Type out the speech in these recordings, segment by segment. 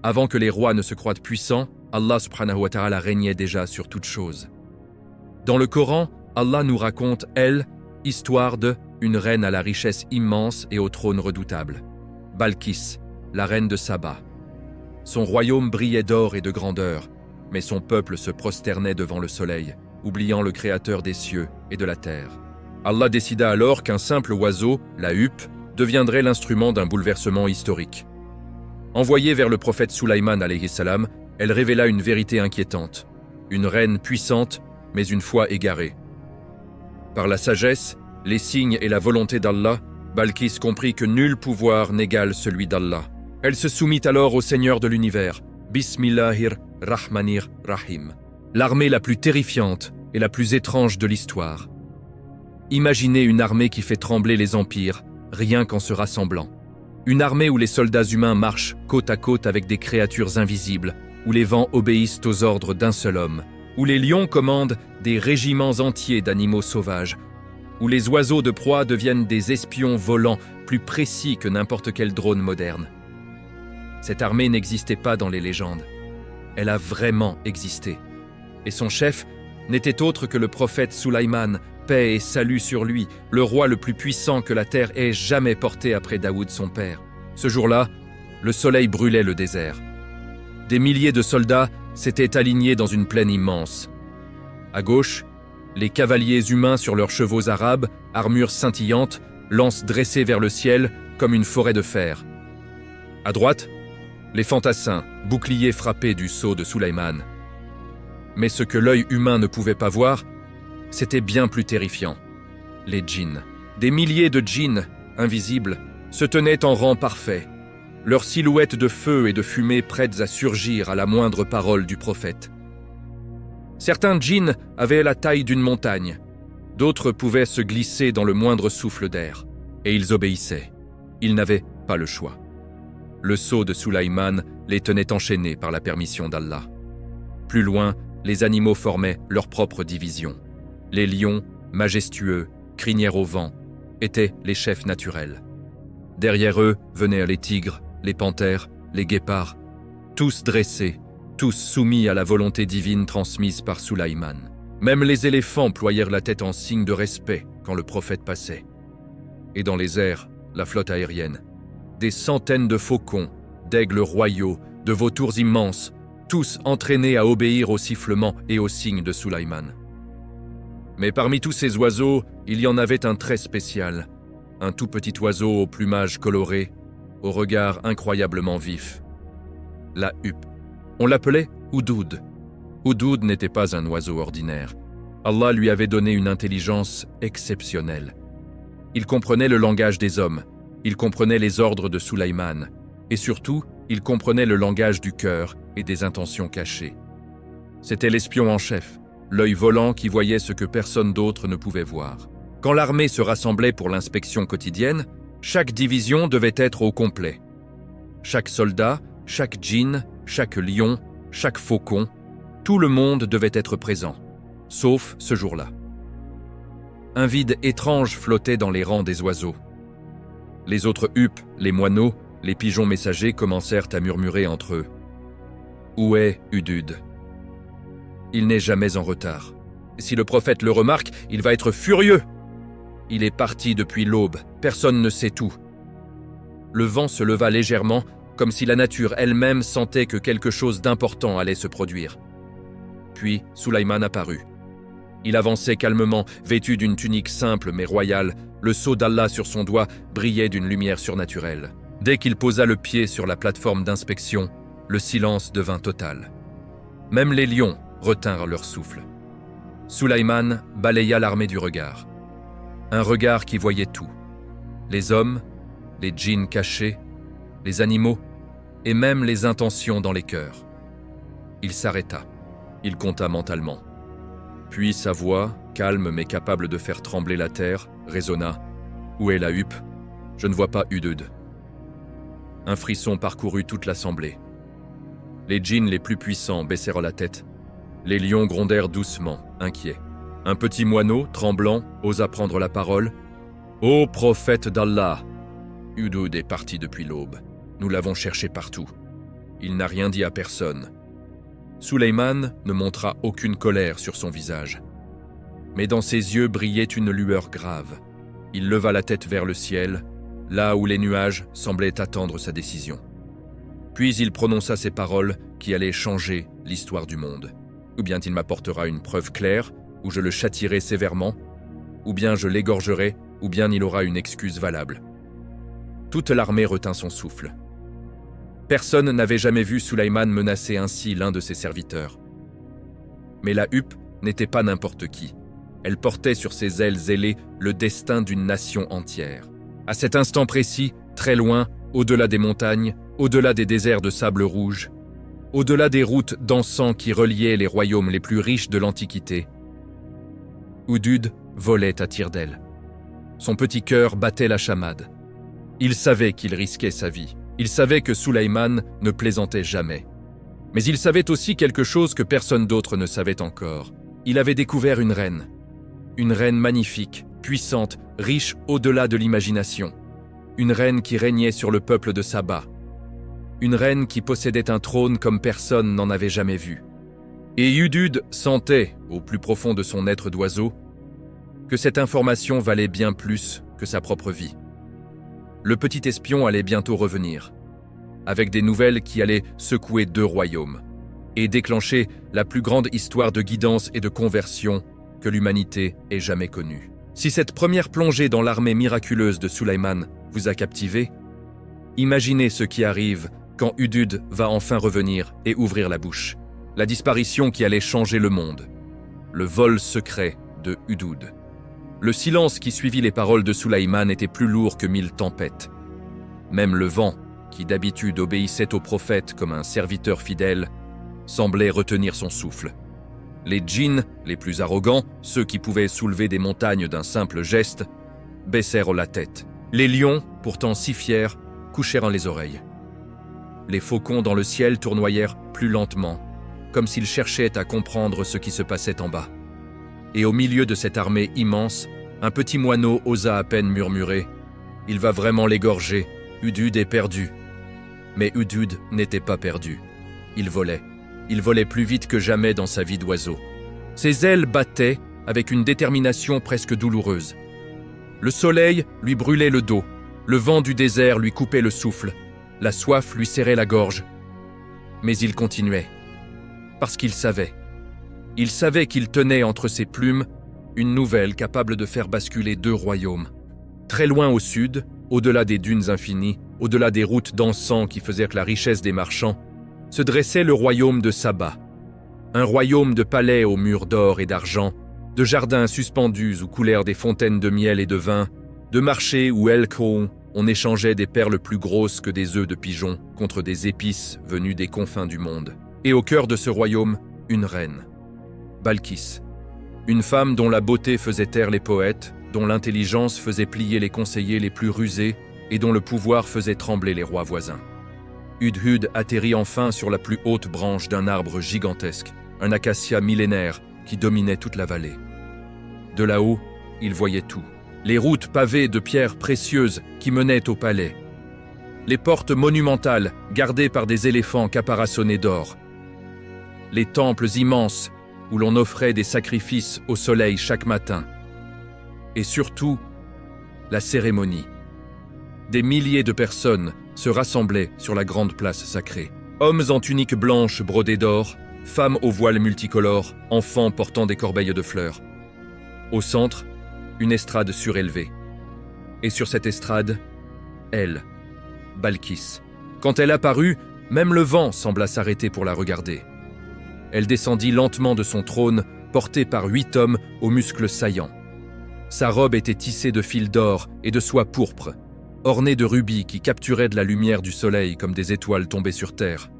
Avant que les rois ne se croient puissants, Allah subhanahu wa ta'ala régnait déjà sur toute chose. Dans le Coran, Allah nous raconte, elle, histoire de une reine à la richesse immense et au trône redoutable. Balkis, la reine de Saba. Son royaume brillait d'or et de grandeur, mais son peuple se prosternait devant le soleil, oubliant le Créateur des cieux et de la terre. Allah décida alors qu'un simple oiseau, la huppe, deviendrait l'instrument d'un bouleversement historique. Envoyée vers le prophète Sulaïman alayhi salam, elle révéla une vérité inquiétante. Une reine puissante, mais une foi égarée. Par la sagesse, les signes et la volonté d'Allah, Balkis comprit que nul pouvoir n'égale celui d'Allah. Elle se soumit alors au Seigneur de l'univers, Bismillahir Rahmanir Rahim, l'armée la plus terrifiante et la plus étrange de l'histoire. Imaginez une armée qui fait trembler les empires, rien qu'en se rassemblant. Une armée où les soldats humains marchent côte à côte avec des créatures invisibles, où les vents obéissent aux ordres d'un seul homme, où les lions commandent des régiments entiers d'animaux sauvages, où les oiseaux de proie deviennent des espions volants plus précis que n'importe quel drone moderne. Cette armée n'existait pas dans les légendes. Elle a vraiment existé. Et son chef n'était autre que le prophète Sulaïman, paix et salut sur lui, le roi le plus puissant que la terre ait jamais porté après Daoud son père. Ce jour-là, le soleil brûlait le désert. Des milliers de soldats s'étaient alignés dans une plaine immense. À gauche, les cavaliers humains sur leurs chevaux arabes, armures scintillantes, lances dressées vers le ciel comme une forêt de fer. À droite, les fantassins, boucliers frappés du sceau de Sulaïman. Mais ce que l'œil humain ne pouvait pas voir, c'était bien plus terrifiant. Les djinns. Des milliers de djinns, invisibles, se tenaient en rang parfait, leurs silhouettes de feu et de fumée prêtes à surgir à la moindre parole du prophète. Certains djinns avaient la taille d'une montagne, d'autres pouvaient se glisser dans le moindre souffle d'air, et ils obéissaient. Ils n'avaient pas le choix. Le sceau de Sulaïman les tenait enchaînés par la permission d'Allah. Plus loin, les animaux formaient leur propre division. Les lions, majestueux, crinières au vent, étaient les chefs naturels. Derrière eux venaient les tigres, les panthères, les guépards, tous dressés, tous soumis à la volonté divine transmise par Sulaïman. Même les éléphants ployèrent la tête en signe de respect quand le prophète passait. Et dans les airs, la flotte aérienne, des centaines de faucons, d'aigles royaux, de vautours immenses, tous entraînés à obéir au sifflement et aux signes de Sulaïman. Mais parmi tous ces oiseaux, il y en avait un très spécial, un tout petit oiseau au plumage coloré, au regard incroyablement vif. La huppe. On l'appelait Houdoud. Houdoud n'était pas un oiseau ordinaire. Allah lui avait donné une intelligence exceptionnelle. Il comprenait le langage des hommes, il comprenait les ordres de Sulaïman, et surtout, il comprenait le langage du cœur et des intentions cachées. C'était l'espion en chef, l'œil volant qui voyait ce que personne d'autre ne pouvait voir. Quand l'armée se rassemblait pour l'inspection quotidienne, chaque division devait être au complet. Chaque soldat, chaque djinn, chaque lion, chaque faucon, tout le monde devait être présent, sauf ce jour-là. Un vide étrange flottait dans les rangs des oiseaux. Les autres huppes, les moineaux, les pigeons messagers commencèrent à murmurer entre eux. « Où est Hudud ? Il n'est jamais en retard. Si le prophète le remarque, il va être furieux. Il est parti depuis l'aube, personne ne sait où. » Le vent se leva légèrement, comme si la nature elle-même sentait que quelque chose d'important allait se produire. Puis Sulaïman apparut. Il avançait calmement, vêtu d'une tunique simple mais royale, le sceau d'Allah sur son doigt brillait d'une lumière surnaturelle. Dès qu'il posa le pied sur la plateforme d'inspection, le silence devint total. Même les lions retinrent leur souffle. Sulaïman balaya l'armée du regard. Un regard qui voyait tout. Les hommes, les djinns cachés, les animaux, et même les intentions dans les cœurs. Il s'arrêta. Il compta mentalement. Puis sa voix, calme mais capable de faire trembler la terre, résonna. « Où est la huppe ? Je ne vois pas Hudud. » Un frisson parcourut toute l'assemblée. Les djinns les plus puissants baissèrent la tête. Les lions grondèrent doucement, inquiets. Un petit moineau, tremblant, osa prendre la parole. « Ô prophète d'Allah ! Hudud est parti depuis l'aube. Nous l'avons cherché partout. il n'a rien dit à personne. Sulayman ne montra aucune colère sur son visage. Mais dans ses yeux brillait une lueur grave. Il leva la tête vers le ciel, là où les nuages semblaient attendre sa décision. Puis il prononça ces paroles qui allaient changer l'histoire du monde. Ou bien il m'apportera une preuve claire, ou je le châtierai sévèrement, ou bien je l'égorgerai, ou bien il aura une excuse valable. Toute l'armée retint son souffle. Personne n'avait jamais vu Sulayman menacer ainsi l'un de ses serviteurs. Mais la huppe n'était pas n'importe qui. Elle portait sur ses ailes ailées le destin d'une nation entière. À cet instant précis, très loin, au-delà des montagnes, au-delà des déserts de sable rouge, au-delà des routes d'encens qui reliaient les royaumes les plus riches de l'Antiquité, Hudhud volait à tire-d'aile. Son petit cœur battait la chamade. Il savait qu'il risquait sa vie. Il savait que Sulayman ne plaisantait jamais. Mais il savait aussi quelque chose que personne d'autre ne savait encore. Il avait découvert une reine. Une reine magnifique, puissante, riche au-delà de l'imagination. Une reine qui régnait sur le peuple de Saba. Une reine qui possédait un trône comme personne n'en avait jamais vu. Et Hudhud sentait, au plus profond de son être d'oiseau, que cette information valait bien plus que sa propre vie. Le petit espion allait bientôt revenir, avec des nouvelles qui allaient secouer 2 royaumes, et déclencher la plus grande histoire de guidance et de conversion que l'humanité ait jamais connue. Si cette première plongée dans l'armée miraculeuse de Sulayman vous a captivé, imaginez ce qui arrive quand Hudhud va enfin revenir et ouvrir la bouche. La disparition qui allait changer le monde. Le vol secret de Hudhud. Le silence qui suivit les paroles de Sulayman était plus lourd que 1000 tempêtes. Même le vent, qui d'habitude obéissait au prophète comme un serviteur fidèle, semblait retenir son souffle. Les djinns, les plus arrogants, ceux qui pouvaient soulever des montagnes d'un simple geste, baissèrent la tête. Les lions, pourtant si fiers, couchèrent les oreilles. Les faucons dans le ciel tournoyèrent plus lentement, comme s'ils cherchaient à comprendre ce qui se passait en bas. Et au milieu de cette armée immense, un petit moineau osa à peine murmurer « Il va vraiment l'égorger, Hudhud est perdu ». Mais Hudhud n'était pas perdu. Il volait plus vite que jamais dans sa vie d'oiseau. Ses ailes battaient avec une détermination presque douloureuse. Le soleil lui brûlait le dos, le vent du désert lui coupait le souffle, la soif lui serrait la gorge. Mais il continuait. Parce qu'il savait. Il savait qu'il tenait entre ses plumes une nouvelle capable de faire basculer 2 royaumes. Très loin au sud, au-delà des dunes infinies, au-delà des routes d'encens qui faisaient la richesse des marchands, se dressait le royaume de Saba. Un royaume de palais aux murs d'or et d'argent, de jardins suspendus où coulèrent des fontaines de miel et de vin, de marchés où El-Khon on échangeait des perles plus grosses que des œufs de pigeon contre des épices venues des confins du monde. Et au cœur de ce royaume, une reine, Balkis, une femme dont la beauté faisait taire les poètes, dont l'intelligence faisait plier les conseillers les plus rusés et dont le pouvoir faisait trembler les rois voisins. Hudhud atterrit enfin sur la plus haute branche d'un arbre gigantesque, un acacia millénaire qui dominait toute la vallée. De là-haut, il voyait tout. Les routes pavées de pierres précieuses qui menaient au palais. Les portes monumentales gardées par des éléphants caparaçonnés d'or. Les temples immenses où l'on offrait des sacrifices au soleil chaque matin. Et surtout, la cérémonie. Des milliers de personnes se rassemblaient sur la grande place sacrée. Hommes en tuniques blanches brodées d'or, femmes aux voiles multicolores, enfants portant des corbeilles de fleurs. Au centre, une estrade surélevée. Et sur cette estrade, elle, Balkis. Quand elle apparut, même le vent sembla s'arrêter pour la regarder. Elle descendit lentement de son trône, portée par 8 hommes aux muscles saillants. Sa robe était tissée de fils d'or et de soie pourpre, ornée de rubis qui capturaient de la lumière du soleil comme des étoiles tombées sur terre.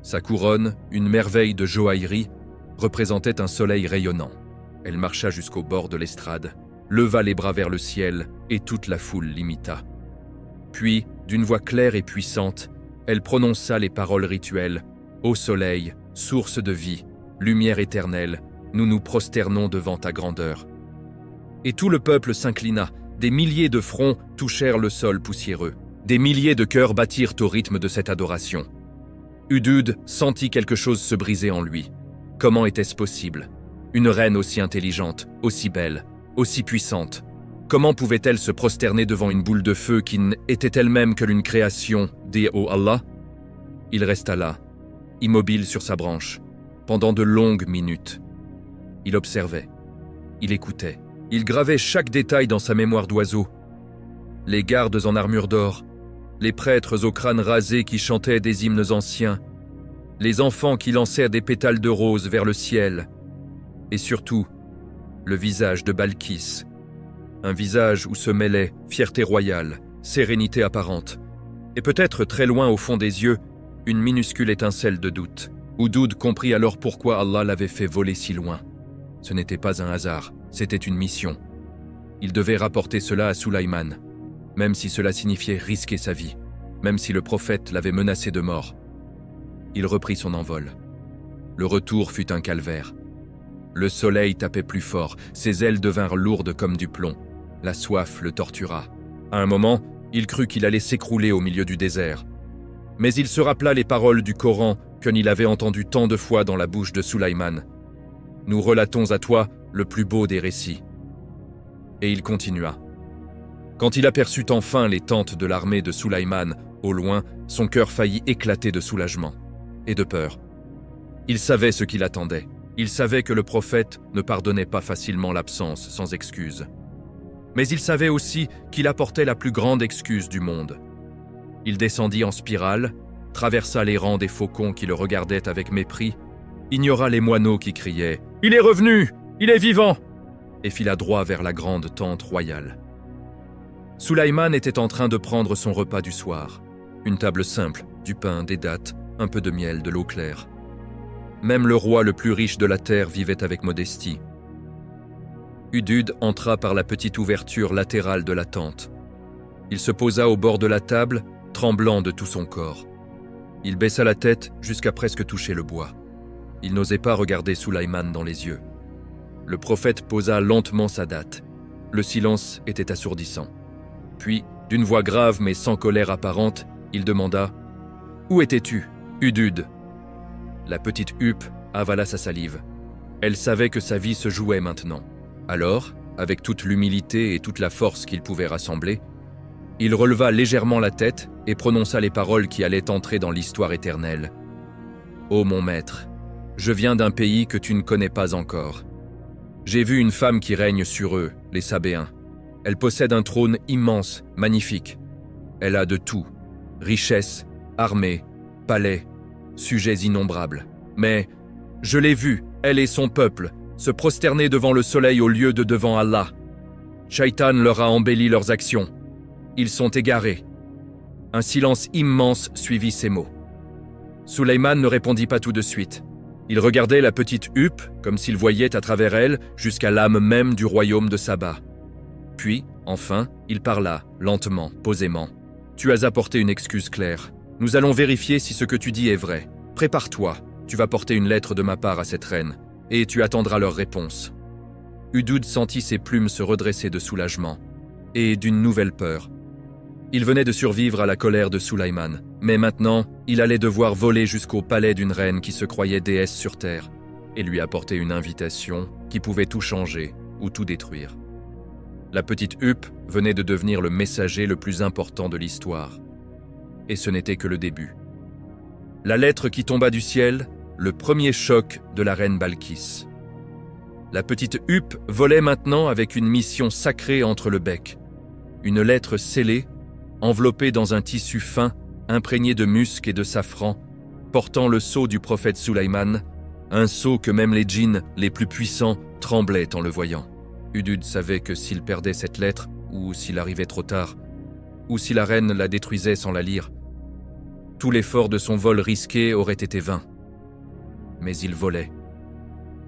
Sa couronne, une merveille de joaillerie, représentait un soleil rayonnant. Elle marcha jusqu'au bord de l'estrade, leva les bras vers le ciel et toute la foule l'imita. Puis, d'une voix claire et puissante, elle prononça les paroles rituelles « Ô soleil, source de vie, lumière éternelle, nous nous prosternons devant ta grandeur. » Et tout le peuple s'inclina, des milliers de fronts touchèrent le sol poussiéreux, des milliers de cœurs battirent au rythme de cette adoration. Hudud sentit quelque chose se briser en lui. Comment était-ce possible? Une reine aussi intelligente, aussi belle, aussi puissante. Comment pouvait-elle se prosterner devant une boule de feu qui n'était elle-même que l'une création des ô Allah? Il resta là, immobile sur sa branche, pendant de longues minutes. Il observait, il écoutait, il gravait chaque détail dans sa mémoire d'oiseau. Les gardes en armure d'or, les prêtres au crâne rasé qui chantaient des hymnes anciens, les enfants qui lancèrent des pétales de rose vers le ciel, et surtout, le visage de Balkis, un visage où se mêlait fierté royale, sérénité apparente, et peut-être très loin au fond des yeux, une minuscule étincelle de doute. Hudud comprit alors pourquoi Allah l'avait fait voler si loin. Ce n'était pas un hasard, c'était une mission. Il devait rapporter cela à Sulaïman, même si cela signifiait risquer sa vie, même si le prophète l'avait menacé de mort. Il reprit son envol. Le retour fut un calvaire. Le soleil tapait plus fort, ses ailes devinrent lourdes comme du plomb. La soif le tortura. À un moment, il crut qu'il allait s'écrouler au milieu du désert. Mais il se rappela les paroles du Coran qu'il avait entendues tant de fois dans la bouche de Sulaïman. « Nous relatons à toi le plus beau des récits. » Et il continua. Quand il aperçut enfin les tentes de l'armée de Sulaïman, au loin, son cœur faillit éclater de soulagement et de peur. Il savait ce qui l'attendait. Il savait que le prophète ne pardonnait pas facilement l'absence sans excuse. Mais il savait aussi qu'il apportait la plus grande excuse du monde. Il descendit en spirale, traversa les rangs des faucons qui le regardaient avec mépris, ignora les moineaux qui criaient « Il est revenu! Il est vivant !» et fila droit vers la grande tente royale. Sulaïman était en train de prendre son repas du soir. Une table simple, du pain, des dattes, un peu de miel, de l'eau claire. Même le roi le plus riche de la terre vivait avec modestie. Hudud entra par la petite ouverture latérale de la tente. Il se posa au bord de la table, tremblant de tout son corps. Il baissa la tête jusqu'à presque toucher le bois. Il n'osait pas regarder Sulaïman dans les yeux. Le prophète posa lentement sa datte. Le silence était assourdissant. Puis, d'une voix grave mais sans colère apparente, il demanda « Où étais-tu, Hudud ?» La petite huppe avala sa salive. Elle savait que sa vie se jouait maintenant. Alors, avec toute l'humilité et toute la force qu'il pouvait rassembler, il releva légèrement la tête et prononça les paroles qui allaient entrer dans l'histoire éternelle. « Ô mon maître, je viens d'un pays que tu ne connais pas encore. J'ai vu une femme qui règne sur eux, les Sabéens. Elle possède un trône immense, magnifique. Elle a de tout, richesse, armée, palais, sujets innombrables. Mais je l'ai vue, elle et son peuple, se prosterner devant le soleil au lieu de devant Allah. Shaitan leur a embelli leurs actions. Ils sont égarés. » Un silence immense suivit ces mots. Sulaïman ne répondit pas tout de suite. Il regardait la petite huppe comme s'il voyait à travers elle jusqu'à l'âme même du royaume de Saba. Puis, enfin, il parla, lentement, posément. « Tu as apporté une excuse claire. Nous allons vérifier si ce que tu dis est vrai. Prépare-toi, tu vas porter une lettre de ma part à cette reine, et tu attendras leur réponse. » Hudud sentit ses plumes se redresser de soulagement, et d'une nouvelle peur. Il venait de survivre à la colère de Sulaïman, mais maintenant, il allait devoir voler jusqu'au palais d'une reine qui se croyait déesse sur terre, et lui apporter une invitation qui pouvait tout changer ou tout détruire. La petite huppe venait de devenir le messager le plus important de l'histoire. Et ce n'était que le début. La lettre qui tomba du ciel, le premier choc de la reine Balkis. La petite huppe volait maintenant avec une mission sacrée entre le bec. Une lettre scellée, enveloppée dans un tissu fin, imprégné de musc et de safran, portant le sceau du prophète Sulaïman, un sceau que même les djinns les plus puissants tremblaient en le voyant. Hudud savait que s'il perdait cette lettre, ou s'il arrivait trop tard, ou si la reine la détruisait sans la lire, tout l'effort de son vol risqué aurait été vain. Mais il volait,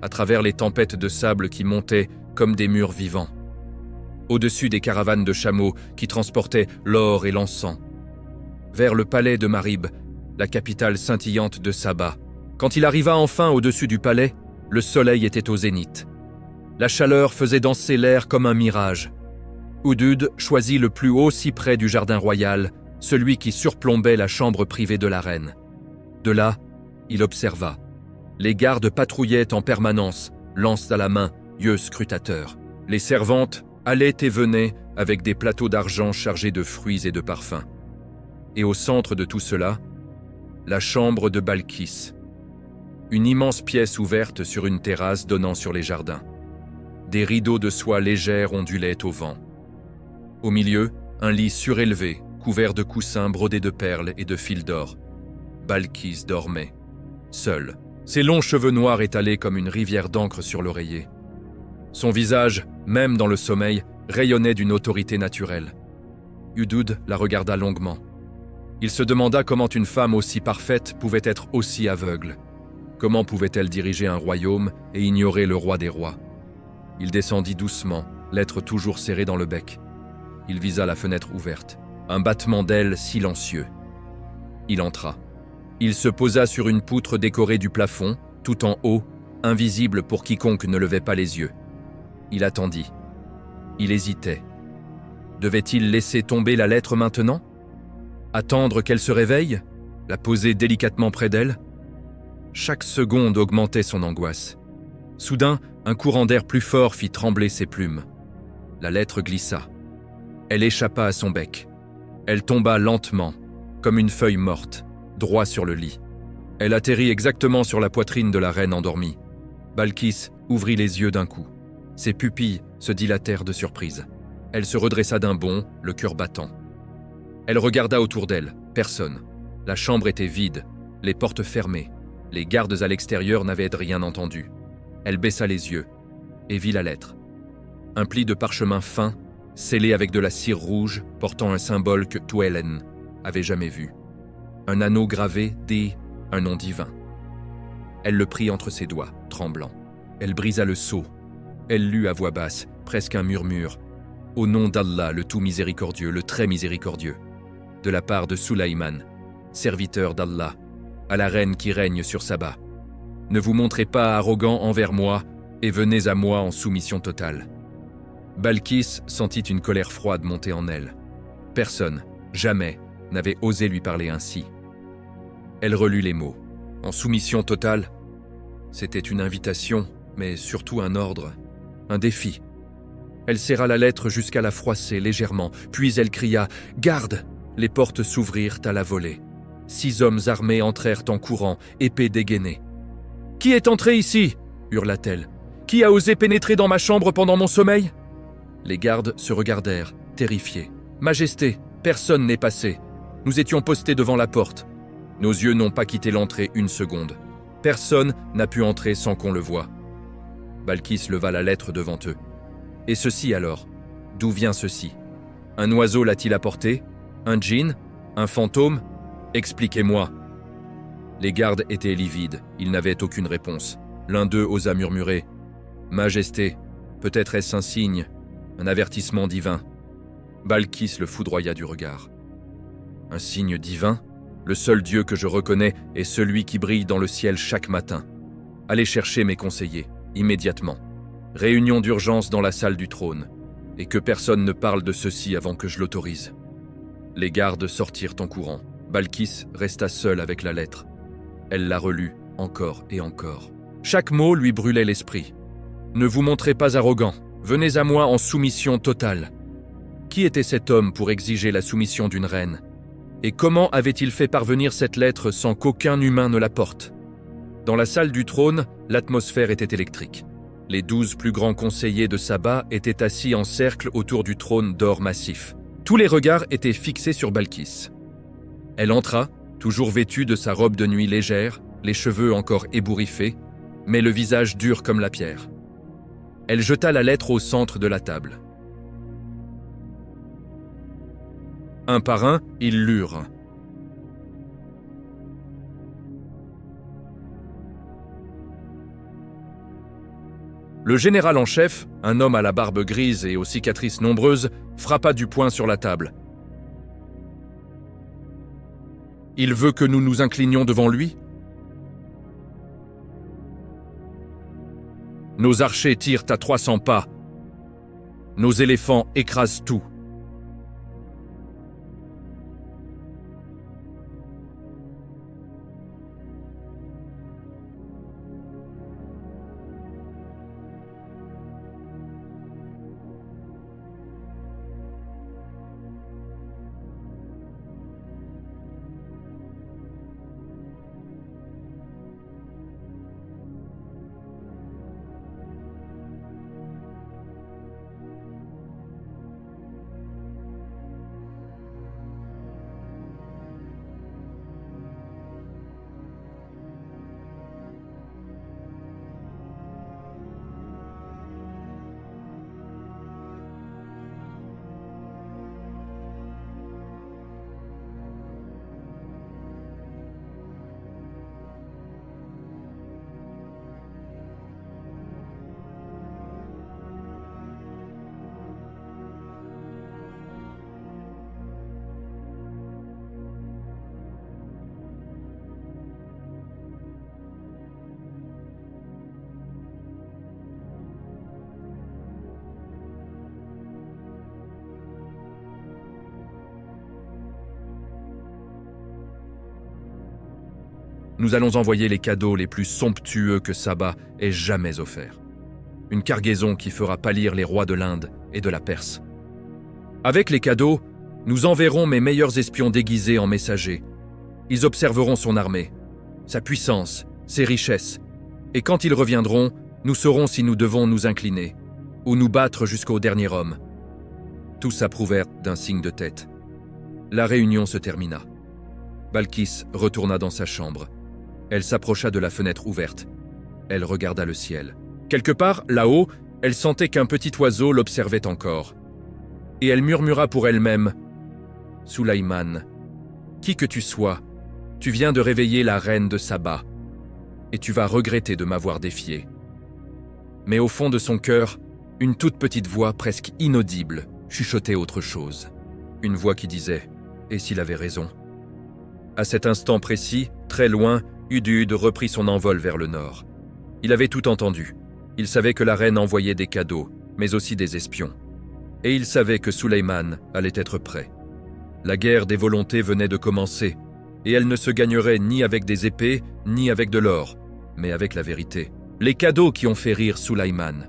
à travers les tempêtes de sable qui montaient comme des murs vivants, au-dessus des caravanes de chameaux qui transportaient l'or et l'encens, vers le palais de Marib, la capitale scintillante de Saba. Quand il arriva enfin au-dessus du palais, le soleil était au zénith. La chaleur faisait danser l'air comme un mirage. Hudud choisit le plus haut cyprès du jardin royal, celui qui surplombait la chambre privée de la reine. De là, il observa. Les gardes patrouillaient en permanence, lance à la main, yeux scrutateurs. Les servantes allaient et venaient avec des plateaux d'argent chargés de fruits et de parfums. Et au centre de tout cela, la chambre de Balkis. Une immense pièce ouverte sur une terrasse donnant sur les jardins. Des rideaux de soie légère ondulaient au vent. Au milieu, un lit surélevé, couvert de coussins brodés de perles et de fils d'or. Balkis dormait, seule, ses longs cheveux noirs étalés comme une rivière d'encre sur l'oreiller. Son visage, même dans le sommeil, rayonnait d'une autorité naturelle. Hudud la regarda longuement. Il se demanda comment une femme aussi parfaite pouvait être aussi aveugle. Comment pouvait-elle diriger un royaume et ignorer le roi des rois? Il descendit doucement, l'être toujours serré dans le bec. Il visa la fenêtre ouverte. Un battement d'ailes silencieux. Il entra. Il se posa sur une poutre décorée du plafond, tout en haut, invisible pour quiconque ne levait pas les yeux. Il attendit. Il hésitait. Devait-il laisser tomber la lettre maintenant? Attendre qu'elle se réveille? La poser délicatement près d'elle? Chaque seconde augmentait son angoisse. Soudain, un courant d'air plus fort fit trembler ses plumes. La lettre glissa. Elle échappa à son bec. Elle tomba lentement, comme une feuille morte, droit sur le lit. Elle atterrit exactement sur la poitrine de la reine endormie. Balkis ouvrit les yeux d'un coup. Ses pupilles se dilatèrent de surprise. Elle se redressa d'un bond, le cœur battant. Elle regarda autour d'elle, personne. La chambre était vide, les portes fermées. Les gardes à l'extérieur n'avaient rien entendu. Elle baissa les yeux et vit la lettre. Un pli de parchemin fin, scellé avec de la cire rouge, portant un symbole que Tuelen avait jamais vu. Un anneau gravé un nom divin. Elle le prit entre ses doigts, tremblant. Elle brisa le sceau. Elle lut à voix basse, presque un murmure. Au nom d'Allah, le tout miséricordieux, le très miséricordieux. De la part de Sulaïman, serviteur d'Allah, à la reine qui règne sur Saba. Ne vous montrez pas arrogant envers moi et venez à moi en soumission totale. Balkis sentit une colère froide monter en elle. Personne, jamais, n'avait osé lui parler ainsi. Elle relut les mots. En soumission totale, c'était une invitation, mais surtout un ordre, un défi. Elle serra la lettre jusqu'à la froisser légèrement, puis elle cria « Garde !» Les portes s'ouvrirent à la volée. 6 hommes armés entrèrent en courant, épées dégainées. « Qui est entré ici ?» hurla-t-elle. « Qui a osé pénétrer dans ma chambre pendant mon sommeil ?» Les gardes se regardèrent, terrifiés. « Majesté, personne n'est passé. Nous étions postés devant la porte. Nos yeux n'ont pas quitté l'entrée une seconde. Personne n'a pu entrer sans qu'on le voie. » Balkis leva la lettre devant eux. « Et ceci alors? D'où vient ceci? Un oiseau l'a-t-il apporté? Un djinn? Un fantôme? Expliquez-moi. » Les gardes étaient livides, ils n'avaient aucune réponse. L'un d'eux osa murmurer « Majesté, peut-être est-ce un signe, un avertissement divin. » Balkis le foudroya du regard. « Un signe divin? Le seul Dieu que je reconnais est celui qui brille dans le ciel chaque matin. Allez chercher mes conseillers, immédiatement. Réunion d'urgence dans la salle du trône, et que personne ne parle de ceci avant que je l'autorise. » Les gardes sortirent en courant. Balkis resta seule avec la lettre. Elle la relut encore et encore. Chaque mot lui brûlait l'esprit. « Ne vous montrez pas arrogant, venez à moi en soumission totale. » Qui était cet homme pour exiger la soumission d'une reine? Et comment avait-il fait parvenir cette lettre sans qu'aucun humain ne la porte? Dans la salle du trône, l'atmosphère était électrique. Les 12 plus grands conseillers de Saba étaient assis en cercle autour du trône d'or massif. Tous les regards étaient fixés sur Balkis. Elle entra, toujours vêtue de sa robe de nuit légère, les cheveux encore ébouriffés, mais le visage dur comme la pierre. Elle jeta la lettre au centre de la table. Un par un, ils lurent. Le général en chef, un homme à la barbe grise et aux cicatrices nombreuses, frappa du poing sur la table. « Il veut que nous nous inclinions devant lui ? Nos archers tirent à 300 pas. Nos éléphants écrasent tout. nous allons envoyer les cadeaux les plus somptueux que Saba ait jamais offerts. Une cargaison qui fera pâlir les rois de l'Inde et de la Perse. Avec les cadeaux, nous enverrons mes meilleurs espions déguisés en messagers. Ils observeront son armée, sa puissance, ses richesses, et quand ils reviendront, nous saurons si nous devons nous incliner ou nous battre jusqu'au dernier homme. » Tous approuvèrent d'un signe de tête. La réunion se termina. Balkis retourna dans sa chambre. Elle s'approcha de la fenêtre ouverte. Elle regarda le ciel. Quelque part, là-haut, elle sentait qu'un petit oiseau l'observait encore. Et elle murmura pour elle-même « Soulaïman, qui que tu sois, tu viens de réveiller la reine de Saba, et tu vas regretter de m'avoir défié. » Mais au fond de son cœur, une toute petite voix presque inaudible chuchotait autre chose. Une voix qui disait « Et s'il avait raison ?» À cet instant précis, très loin, Hudhud reprit son envol vers le nord. Il avait tout entendu. Il savait que la reine envoyait des cadeaux, mais aussi des espions. Et il savait que Soulaïman allait être prêt. La guerre des volontés venait de commencer, et elle ne se gagnerait ni avec des épées, ni avec de l'or, mais avec la vérité. Les cadeaux qui ont fait rire Soulaïman.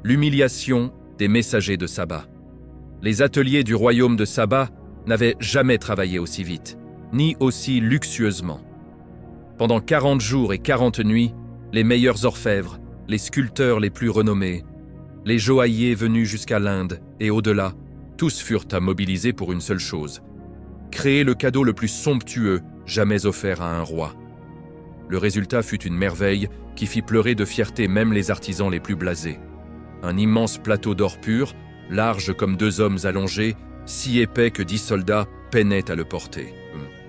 L'humiliation des messagers de Saba. Les ateliers du royaume de Saba n'avaient jamais travaillé aussi vite, ni aussi luxueusement. Pendant 40 jours et 40 nuits, les meilleurs orfèvres, les sculpteurs les plus renommés, les joailliers venus jusqu'à l'Inde et au-delà, tous furent à mobiliser pour une seule chose: créer le cadeau le plus somptueux jamais offert à un roi. Le résultat fut une merveille qui fit pleurer de fierté même les artisans les plus blasés. Un immense plateau d'or pur, large comme 2 hommes allongés, si épais que 10 soldats peinaient à le porter.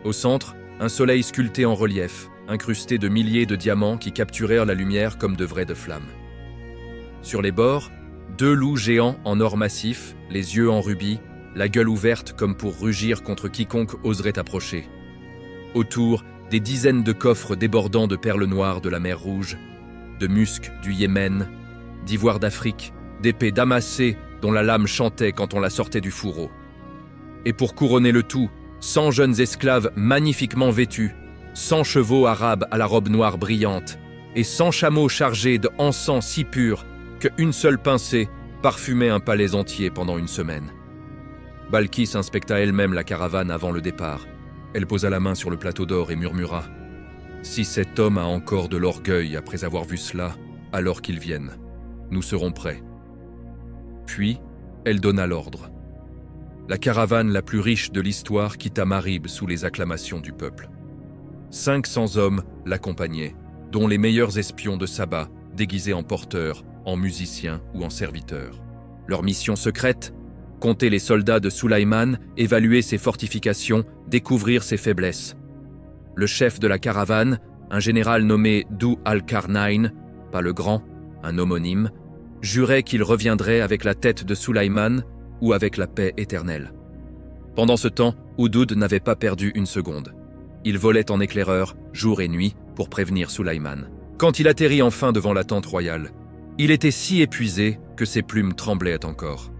Au centre, un soleil sculpté en relief, incrusté de milliers de diamants qui capturèrent la lumière comme de vraies flammes. Sur les bords, 2 loups géants en or massif, les yeux en rubis, la gueule ouverte comme pour rugir contre quiconque oserait approcher. Autour, des dizaines de coffres débordant de perles noires de la mer Rouge, de musc du Yémen, d'ivoire d'Afrique, d'épées damassées dont la lame chantait quand on la sortait du fourreau. Et pour couronner le tout, 100 jeunes esclaves magnifiquement vêtus, 100 chevaux arabes à la robe noire brillante, et 100 chameaux chargés de encens si pur qu'une seule pincée parfumait un palais entier pendant une semaine. Balkis inspecta elle-même la caravane avant le départ. Elle posa la main sur le plateau d'or et murmura « Si cet homme a encore de l'orgueil après avoir vu cela, alors qu'il vienne. Nous serons prêts. » Puis, elle donna l'ordre. La caravane la plus riche de l'histoire quitta Marib sous les acclamations du peuple. 500 hommes l'accompagnaient, dont les meilleurs espions de Saba, déguisés en porteurs, en musiciens ou en serviteurs. Leur mission secrète: compter les soldats de Soulaïman, évaluer ses fortifications, découvrir ses faiblesses. Le chef de la caravane, un général nommé Dhu al-Qarnayn, pas le grand, un homonyme, jurait qu'il reviendrait avec la tête de Soulaïman ou avec la paix éternelle. Pendant ce temps, Hudhud n'avait pas perdu une seconde. Il volait en éclaireur, jour et nuit, pour prévenir Soulaïman. Quand il atterrit enfin devant la tente royale, il était si épuisé que ses plumes tremblaient encore.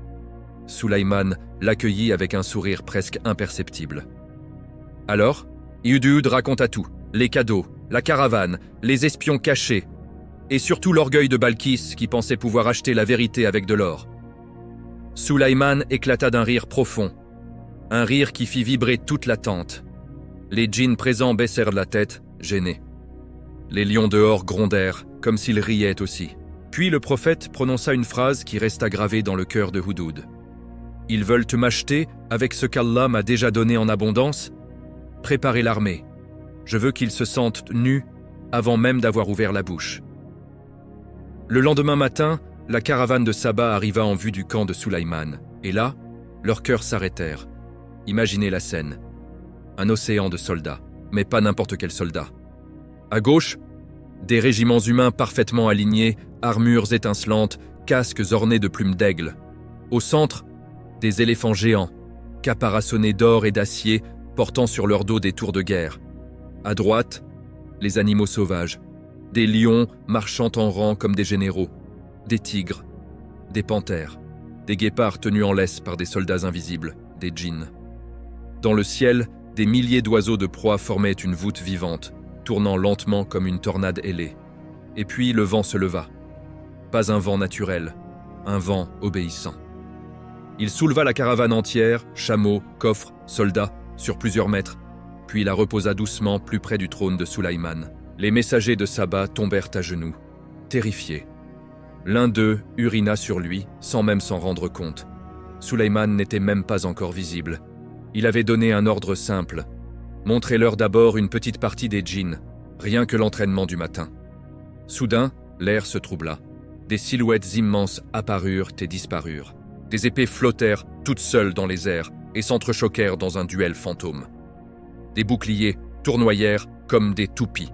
Soulaïman l'accueillit avec un sourire presque imperceptible. Alors, Hudhud raconta tout, les cadeaux, la caravane, les espions cachés, et surtout l'orgueil de Balkis qui pensait pouvoir acheter la vérité avec de l'or. Soulaïman éclata d'un rire profond, un rire qui fit vibrer toute la tente. Les djinns présents baissèrent la tête, gênés. Les lions dehors grondèrent, comme s'ils riaient aussi. Puis le prophète prononça une phrase qui resta gravée dans le cœur de Hudhud. « Ils veulent m'acheter avec ce qu'Allah m'a déjà donné en abondance? Préparez l'armée. Je veux qu'ils se sentent nus avant même d'avoir ouvert la bouche. » Le lendemain matin, la caravane de Saba arriva en vue du camp de Soulaïman. Et là, leurs cœurs s'arrêtèrent. Imaginez la scène. Un océan de soldats, mais pas n'importe quel soldat. À gauche, des régiments humains parfaitement alignés, armures étincelantes, casques ornés de plumes d'aigle. Au centre, des éléphants géants, caparaçonnés d'or et d'acier, portant sur leur dos des tours de guerre. À droite, les animaux sauvages, des lions marchant en rang comme des généraux, des tigres, des panthères, des guépards tenus en laisse par des soldats invisibles, des djinns. Dans le ciel, des milliers d'oiseaux de proie formaient une voûte vivante, tournant lentement comme une tornade ailée. Et puis le vent se leva. Pas un vent naturel, un vent obéissant. Il souleva la caravane entière, chameaux, coffres, soldats, sur plusieurs mètres, puis la reposa doucement plus près du trône de Sulaïman. Les messagers de Saba tombèrent à genoux, terrifiés. L'un d'eux urina sur lui, sans même s'en rendre compte. Sulaïman n'était même pas encore visible. Il avait donné un ordre simple. Montrez-leur d'abord une petite partie des djinns, rien que l'entraînement du matin. Soudain, l'air se troubla. Des silhouettes immenses apparurent et disparurent. Des épées flottèrent toutes seules dans les airs et s'entrechoquèrent dans un duel fantôme. Des boucliers tournoyèrent comme des toupies.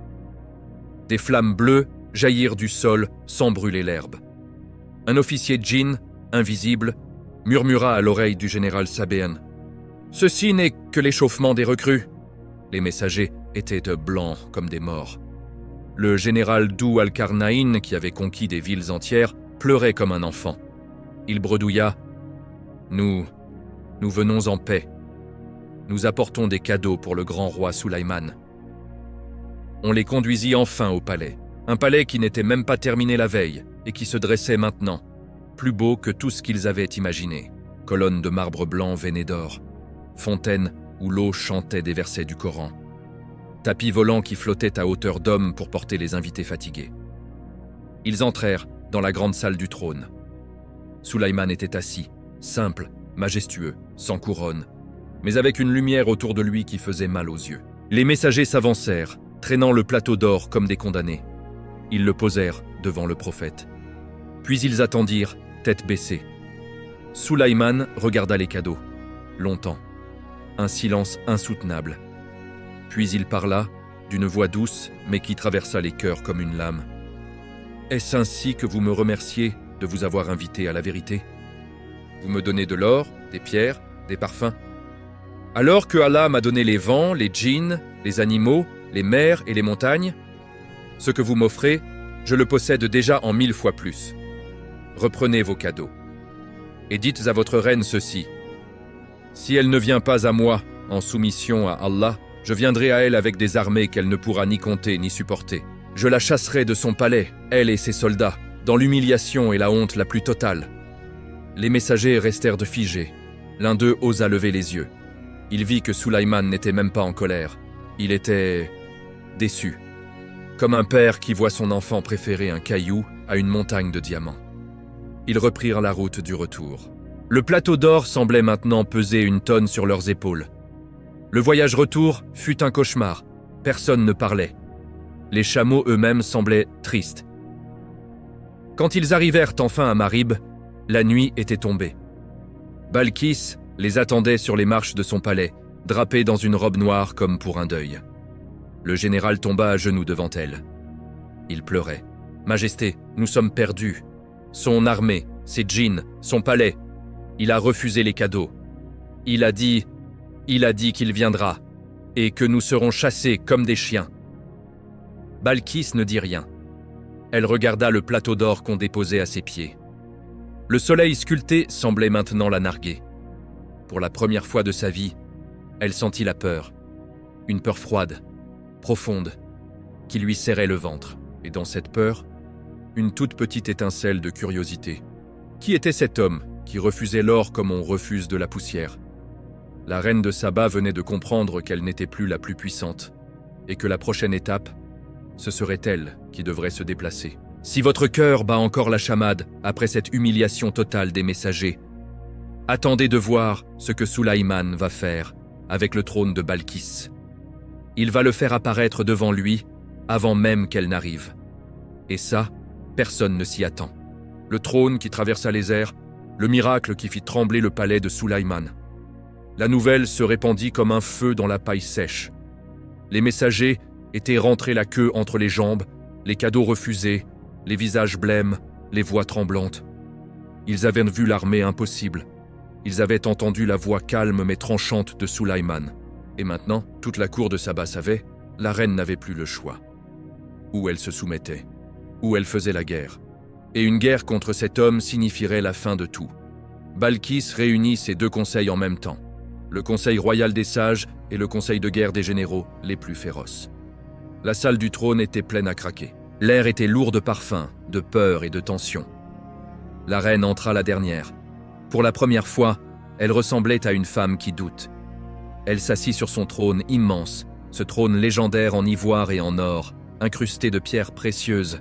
Des flammes bleues jaillirent du sol sans brûler l'herbe. Un officier djinn, invisible, murmura à l'oreille du général sabéen. « Ceci n'est que l'échauffement des recrues. » Les messagers étaient blancs comme des morts. Le général Dou al-Karnaïn, qui avait conquis des villes entières, pleurait comme un enfant. Il bredouilla « Nous venons en paix. Nous apportons des cadeaux pour le grand roi Sulaïman. » On les conduisit enfin au palais. Un palais qui n'était même pas terminé la veille et qui se dressait maintenant, plus beau que tout ce qu'ils avaient imaginé. Colonnes de marbre blanc veinées d'or, fontaines où l'eau chantait des versets du Coran, tapis volants qui flottaient à hauteur d'homme pour porter les invités fatigués. Ils entrèrent dans la grande salle du trône. Sulaïman était assis, simple, majestueux, sans couronne, mais avec une lumière autour de lui qui faisait mal aux yeux. Les messagers s'avancèrent, traînant le plateau d'or comme des condamnés. Ils le posèrent devant le prophète. Puis ils attendirent, tête baissée. Sulaïman regarda les cadeaux, longtemps. Un silence insoutenable. Puis il parla, d'une voix douce, mais qui traversa les cœurs comme une lame. « Est-ce ainsi que vous me remerciez de vous avoir invité à la vérité? Vous me donnez de l'or, des pierres, des parfums. Alors que Allah m'a donné les vents, les djinns, les animaux, les mers et les montagnes, ce que vous m'offrez, je le possède déjà en 1000 fois plus. Reprenez vos cadeaux. Et dites à votre reine ceci. Si elle ne vient pas à moi, en soumission à Allah, je viendrai à elle avec des armées qu'elle ne pourra ni compter ni supporter. Je la chasserai de son palais, elle et ses soldats, dans l'humiliation et la honte la plus totale. » Les messagers restèrent de figés. L'un d'eux osa lever les yeux. Il vit que Sulaïman n'était même pas en colère. Il était déçu, comme un père qui voit son enfant préférer un caillou à une montagne de diamants. Ils reprirent la route du retour. Le plateau d'or semblait maintenant peser une tonne sur leurs épaules. Le voyage retour fut un cauchemar. Personne ne parlait. Les chameaux eux-mêmes semblaient tristes. Quand ils arrivèrent enfin à Marib, la nuit était tombée. Balkis les attendait sur les marches de son palais, drapée dans une robe noire comme pour un deuil. Le général tomba à genoux devant elle. Il pleurait. « Majesté, nous sommes perdus. Son armée, ses djinns, son palais. Il a refusé les cadeaux. Il a dit qu'il viendra, et que nous serons chassés comme des chiens. » Balkis ne dit rien. Elle regarda le plateau d'or qu'on déposait à ses pieds. Le soleil sculpté semblait maintenant la narguer. Pour la première fois de sa vie, elle sentit la peur. Une peur froide, profonde, qui lui serrait le ventre. Et dans cette peur, une toute petite étincelle de curiosité. Qui était cet homme qui refusait l'or comme on refuse de la poussière? La reine de Saba venait de comprendre qu'elle n'était plus la plus puissante, et que la prochaine étape, ce serait elle qui devrait se déplacer. Si votre cœur bat encore la chamade après cette humiliation totale des messagers, attendez de voir ce que Sulaïman va faire avec le trône de Balkis. Il va le faire apparaître devant lui avant même qu'elle n'arrive. Et ça, personne ne s'y attend. Le trône qui traversa les airs, le miracle qui fit trembler le palais de Sulaïman. La nouvelle se répandit comme un feu dans la paille sèche. Les messagers étaient rentrés la queue entre les jambes, les cadeaux refusés, les visages blêmes, les voix tremblantes. Ils avaient vu l'armée impossible. Ils avaient entendu la voix calme mais tranchante de Sulaïman. Et maintenant, toute la cour de Saba savait, la reine n'avait plus le choix. Ou elle se soumettait, ou elle faisait la guerre. Et une guerre contre cet homme signifierait la fin de tout. Balkis réunit ces deux conseils en même temps. Le conseil royal des sages et le conseil de guerre des généraux les plus féroces. La salle du trône était pleine à craquer. L'air était lourd de parfum, de peur et de tension. La reine entra la dernière. Pour la première fois, elle ressemblait à une femme qui doute. Elle s'assit sur son trône immense, ce trône légendaire en ivoire et en or, incrusté de pierres précieuses,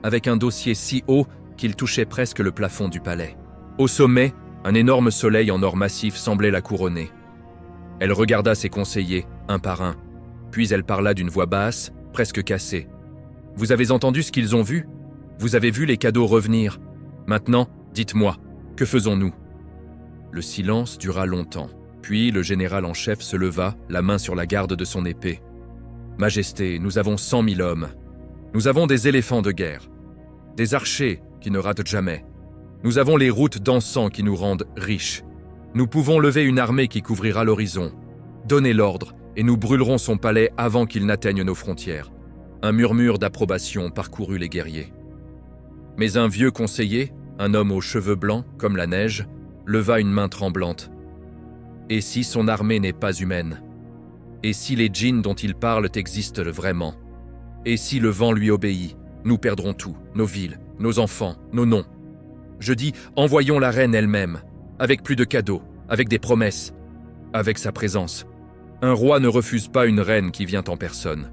avec un dossier si haut qu'il touchait presque le plafond du palais. Au sommet, un énorme soleil en or massif semblait la couronner. Elle regarda ses conseillers, un par un, puis elle parla d'une voix basse, presque cassée. « Vous avez entendu ce qu'ils ont vu? Vous avez vu les cadeaux revenir? Maintenant, dites-moi, que faisons-nous » Le silence dura longtemps. Puis le général en chef se leva, la main sur la garde de son épée. « Majesté, nous avons 100 000 hommes. Nous avons des éléphants de guerre, des archers qui ne ratent jamais. Nous avons les routes d'encens qui nous rendent riches. Nous pouvons lever une armée qui couvrira l'horizon. Donnez l'ordre et nous brûlerons son palais avant qu'il n'atteigne nos frontières. » Un murmure d'approbation parcourut les guerriers. Mais un vieux conseiller, un homme aux cheveux blancs comme la neige, leva une main tremblante. « Et si son armée n'est pas humaine? Et si les djinns dont il parle existent vraiment? Et si le vent lui obéit? Nous perdrons tout, nos villes, nos enfants, nos noms. Je dis, envoyons la reine elle-même, avec plus de cadeaux, avec des promesses, avec sa présence. Un roi ne refuse pas une reine qui vient en personne. »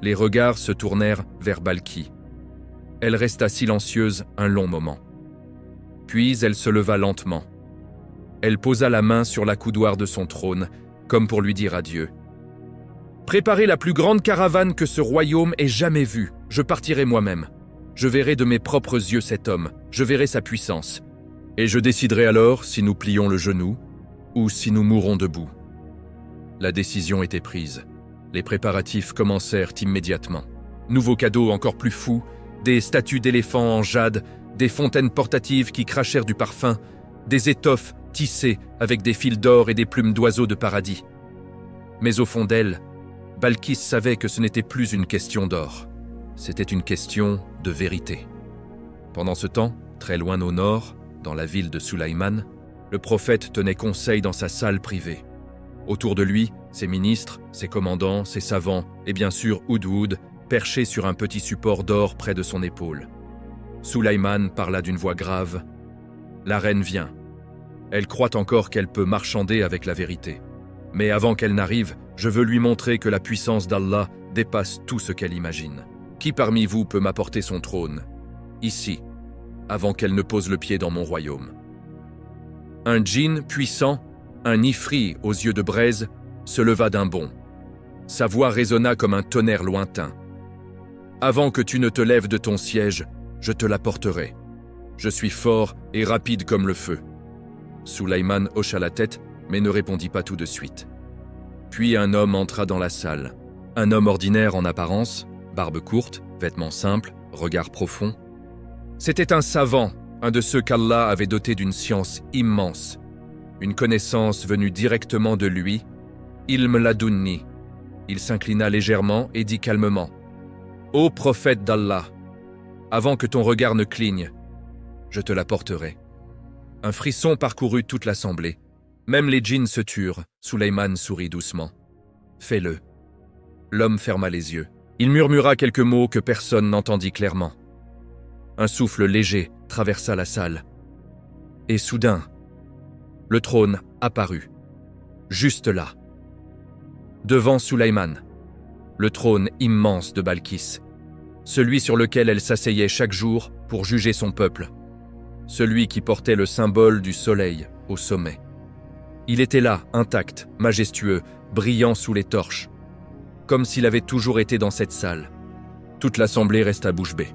Les regards se tournèrent vers Balki. Elle resta silencieuse un long moment. Puis elle se leva lentement. Elle posa la main sur l'accoudoir de son trône, comme pour lui dire adieu. « Préparez la plus grande caravane que ce royaume ait jamais vue. Je partirai moi-même. Je verrai de mes propres yeux cet homme. Je verrai sa puissance. Et je déciderai alors si nous plions le genou ou si nous mourrons debout. » La décision était prise. Les préparatifs commencèrent immédiatement. Nouveaux cadeaux encore plus fous, des statues d'éléphants en jade, des fontaines portatives qui crachèrent du parfum, des étoffes tissées avec des fils d'or et des plumes d'oiseaux de paradis. Mais au fond d'elle, Balkis savait que ce n'était plus une question d'or. C'était une question de vérité. Pendant ce temps, très loin au nord, dans la ville de Sulaïman, le prophète tenait conseil dans sa salle privée. Autour de lui, ses ministres, ses commandants, ses savants et bien sûr Hudhud, perché sur un petit support d'or près de son épaule. Sulaïman parla d'une voix grave. « La reine vient. Elle croit encore qu'elle peut marchander avec la vérité. Mais avant qu'elle n'arrive, je veux lui montrer que la puissance d'Allah dépasse tout ce qu'elle imagine. Qui parmi vous peut m'apporter son trône, ici, avant qu'elle ne pose le pied dans mon royaume ?» Un djinn puissant, un ifri aux yeux de braise, se leva d'un bond. Sa voix résonna comme un tonnerre lointain. « Avant que tu ne te lèves de ton siège, je te l'apporterai. Je suis fort et rapide comme le feu. » Sulaïman hocha la tête, mais ne répondit pas tout de suite. Puis un homme entra dans la salle. Un homme ordinaire en apparence, barbe courte, vêtements simples, regard profond. C'était un savant, un de ceux qu'Allah avait dotés d'une science immense. Une connaissance venue directement de lui, Ilm Ladunni. Il s'inclina légèrement et dit calmement « Ô prophète d'Allah, avant que ton regard ne cligne, je te l'apporterai. » Un frisson parcourut toute l'assemblée. Même les djinns se turent. Sulaïman sourit doucement. « Fais-le. » L'homme ferma les yeux. Il murmura quelques mots que personne n'entendit clairement. Un souffle léger traversa la salle. Et soudain, le trône apparut, juste là, devant Sulaïman, le trône immense de Balkis, celui sur lequel elle s'asseyait chaque jour pour juger son peuple, celui qui portait le symbole du soleil au sommet. Il était là, intact, majestueux, brillant sous les torches, comme s'il avait toujours été dans cette salle. Toute l'assemblée resta bouche bée.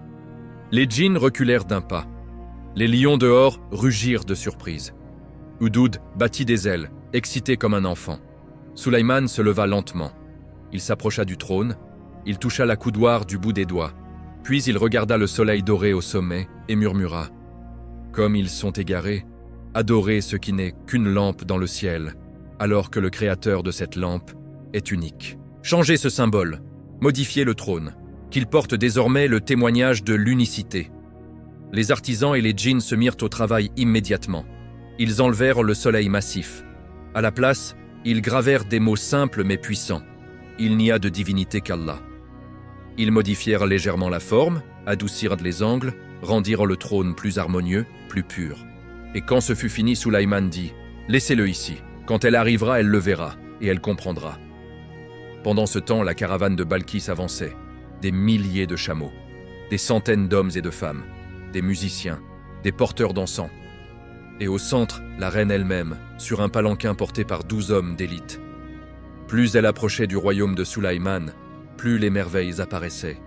Les djinns reculèrent d'un pas. Les lions dehors rugirent de surprise. Hudhud battit des ailes, excité comme un enfant. Sulaïman se leva lentement. Il s'approcha du trône, il toucha l'accoudoir du bout des doigts, puis il regarda le soleil doré au sommet et murmura « Comme ils sont égarés, adorez ce qui n'est qu'une lampe dans le ciel, alors que le créateur de cette lampe est unique. Changez ce symbole, modifiez le trône, qu'il porte désormais le témoignage de l'unicité. » Les artisans et les djinns se mirent au travail immédiatement. Ils enlevèrent le soleil massif. À la place, ils gravèrent des mots simples mais puissants. Il n'y a de divinité qu'Allah. Ils modifièrent légèrement la forme, adoucirent les angles, rendirent le trône plus harmonieux, plus pur. Et quand ce fut fini, Sulaïman dit « Laissez-le ici. Quand elle arrivera, elle le verra, et elle comprendra. » Pendant ce temps, la caravane de Balkis avançait. Des milliers de chameaux, des centaines d'hommes et de femmes, des musiciens, des porteurs d'encens. Et au centre, la reine elle-même, sur un palanquin porté par 12 hommes d'élite. Plus elle approchait du royaume de Sulaïman, plus les merveilles apparaissaient.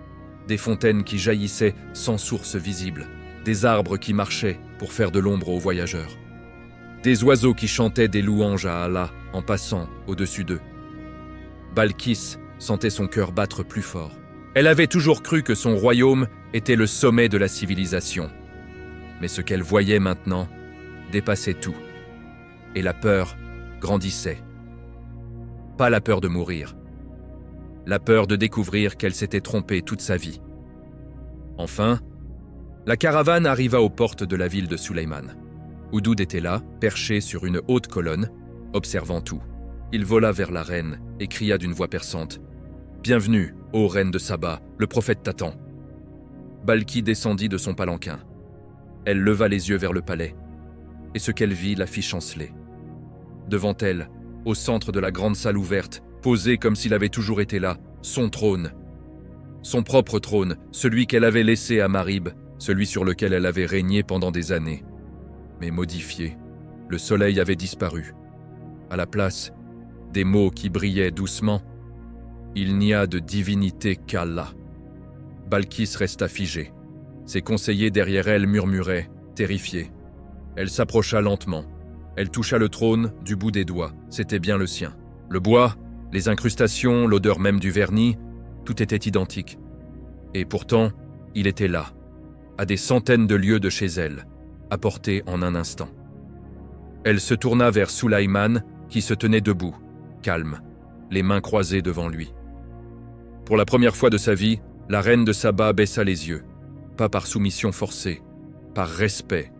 Des fontaines qui jaillissaient sans source visible, des arbres qui marchaient pour faire de l'ombre aux voyageurs. Des oiseaux qui chantaient des louanges à Allah en passant au-dessus d'eux. Balkis sentait son cœur battre plus fort. Elle avait toujours cru que son royaume était le sommet de la civilisation. Mais ce qu'elle voyait maintenant dépassait tout. Et la peur grandissait. Pas la peur de mourir. La peur de découvrir qu'elle s'était trompée toute sa vie. Enfin, la caravane arriva aux portes de la ville de Sulaïman. Houdoud était là, perché sur une haute colonne, observant tout. Il vola vers la reine et cria d'une voix perçante « Bienvenue, ô reine de Saba, le prophète t'attend. » Balki descendit de son palanquin. Elle leva les yeux vers le palais, et ce qu'elle vit la fit chanceler. Devant elle, au centre de la grande salle ouverte, posé comme s'il avait toujours été là, son trône. Son propre trône, celui qu'elle avait laissé à Marib, celui sur lequel elle avait régné pendant des années. Mais modifié, le soleil avait disparu. À la place, des mots qui brillaient doucement. Il n'y a de divinité qu'Allah. Balkis resta figée. Ses conseillers derrière elle murmuraient, terrifiés. Elle s'approcha lentement. Elle toucha le trône du bout des doigts. C'était bien le sien. Le bois, les incrustations, l'odeur même du vernis, tout était identique. Et pourtant, il était là, à des centaines de lieues de chez elle, apporté en un instant. Elle se tourna vers Sulaïman, qui se tenait debout, calme, les mains croisées devant lui. Pour la première fois de sa vie, la reine de Saba baissa les yeux, pas par soumission forcée, par respect,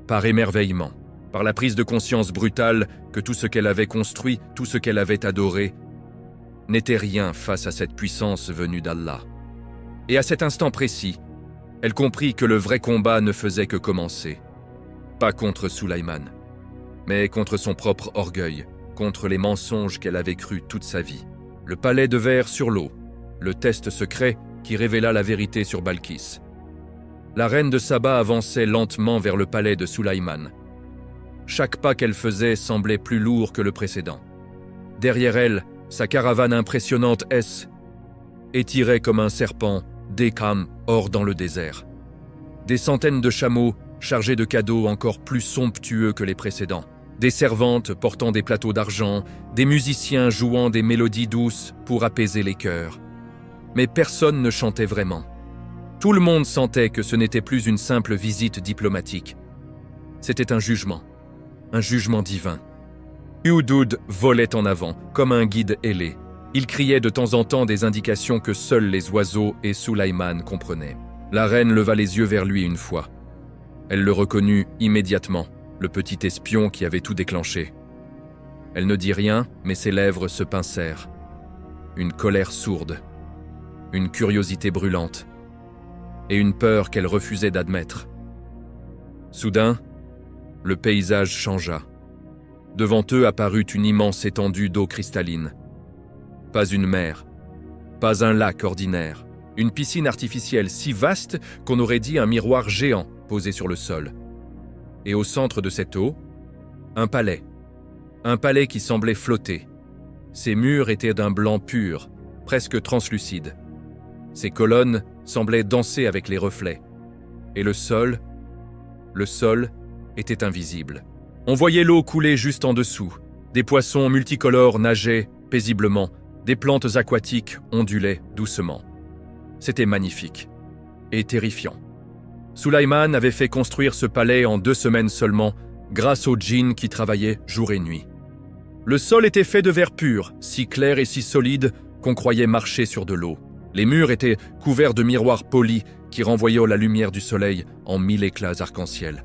par émerveillement, par la prise de conscience brutale que tout ce qu'elle avait construit, tout ce qu'elle avait adoré, n'était rien face à cette puissance venue d'Allah. Et à cet instant précis, elle comprit que le vrai combat ne faisait que commencer. Pas contre Sulaïman, mais contre son propre orgueil, contre les mensonges qu'elle avait crus toute sa vie. Le palais de verre sur l'eau, le test secret qui révéla la vérité sur Balkis. La reine de Saba avançait lentement vers le palais de Sulaïman. Chaque pas qu'elle faisait semblait plus lourd que le précédent. Derrière elle, sa caravane impressionnante étirait comme un serpent, Dekam, hors dans le désert. Des centaines de chameaux chargés de cadeaux encore plus somptueux que les précédents. Des servantes portant des plateaux d'argent, des musiciens jouant des mélodies douces pour apaiser les cœurs. Mais personne ne chantait vraiment. Tout le monde sentait que ce n'était plus une simple visite diplomatique. C'était un jugement divin. Houdoud volait en avant, comme un guide ailé. Il criait de temps en temps des indications que seuls les oiseaux et Sulaïman comprenaient. La reine leva les yeux vers lui une fois. Elle le reconnut immédiatement, le petit espion qui avait tout déclenché. Elle ne dit rien, mais ses lèvres se pincèrent. Une colère sourde, une curiosité brûlante, et une peur qu'elle refusait d'admettre. Soudain, le paysage changea. Devant eux apparut une immense étendue d'eau cristalline. Pas une mer, pas un lac ordinaire, une piscine artificielle si vaste qu'on aurait dit un miroir géant posé sur le sol. Et au centre de cette eau, un palais qui semblait flotter. Ses murs étaient d'un blanc pur, presque translucide. Ses colonnes semblaient danser avec les reflets. Et le sol était invisible. On voyait l'eau couler juste en dessous. Des poissons multicolores nageaient paisiblement. Des plantes aquatiques ondulaient doucement. C'était magnifique et terrifiant. Sulaïman avait fait construire ce palais en 2 semaines seulement, grâce aux djinns qui travaillaient jour et nuit. Le sol était fait de verre pur, si clair et si solide qu'on croyait marcher sur de l'eau. Les murs étaient couverts de miroirs polis qui renvoyaient la lumière du soleil en 1000 éclats arc-en-ciel.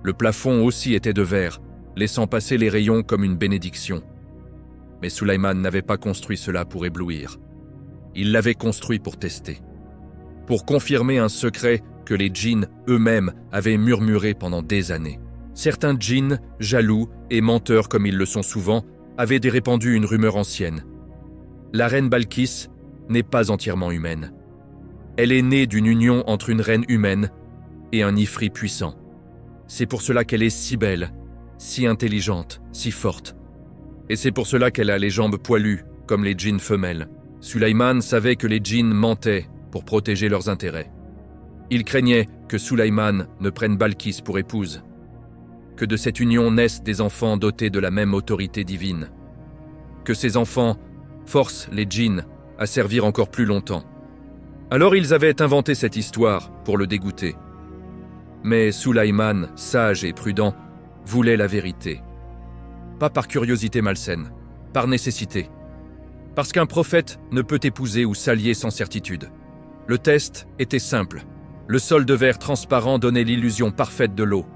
Le plafond aussi était de verre, laissant passer les rayons comme une bénédiction. Mais Sulayman n'avait pas construit cela pour éblouir. Il l'avait construit pour tester. Pour confirmer un secret que les djinns eux-mêmes avaient murmuré pendant des années. Certains djinns, jaloux et menteurs comme ils le sont souvent, avaient répandu une rumeur ancienne. La reine Balkis n'est pas entièrement humaine. Elle est née d'une union entre une reine humaine et un ifrit puissant. C'est pour cela qu'elle est si belle, si intelligente, si forte. Et c'est pour cela qu'elle a les jambes poilues, comme les djinns femelles. Sulayman savait que les djinns mentaient pour protéger leurs intérêts. Il craignait que Sulayman ne prenne Balkis pour épouse, que de cette union naissent des enfants dotés de la même autorité divine, que ces enfants forcent les djinns à servir encore plus longtemps. Alors ils avaient inventé cette histoire pour le dégoûter. Mais Sulayman, sage et prudent, voulait la vérité. Pas par curiosité malsaine, par nécessité. Parce qu'un prophète ne peut épouser ou s'allier sans certitude. Le test était simple. Le sol de verre transparent donnait l'illusion parfaite de l'eau.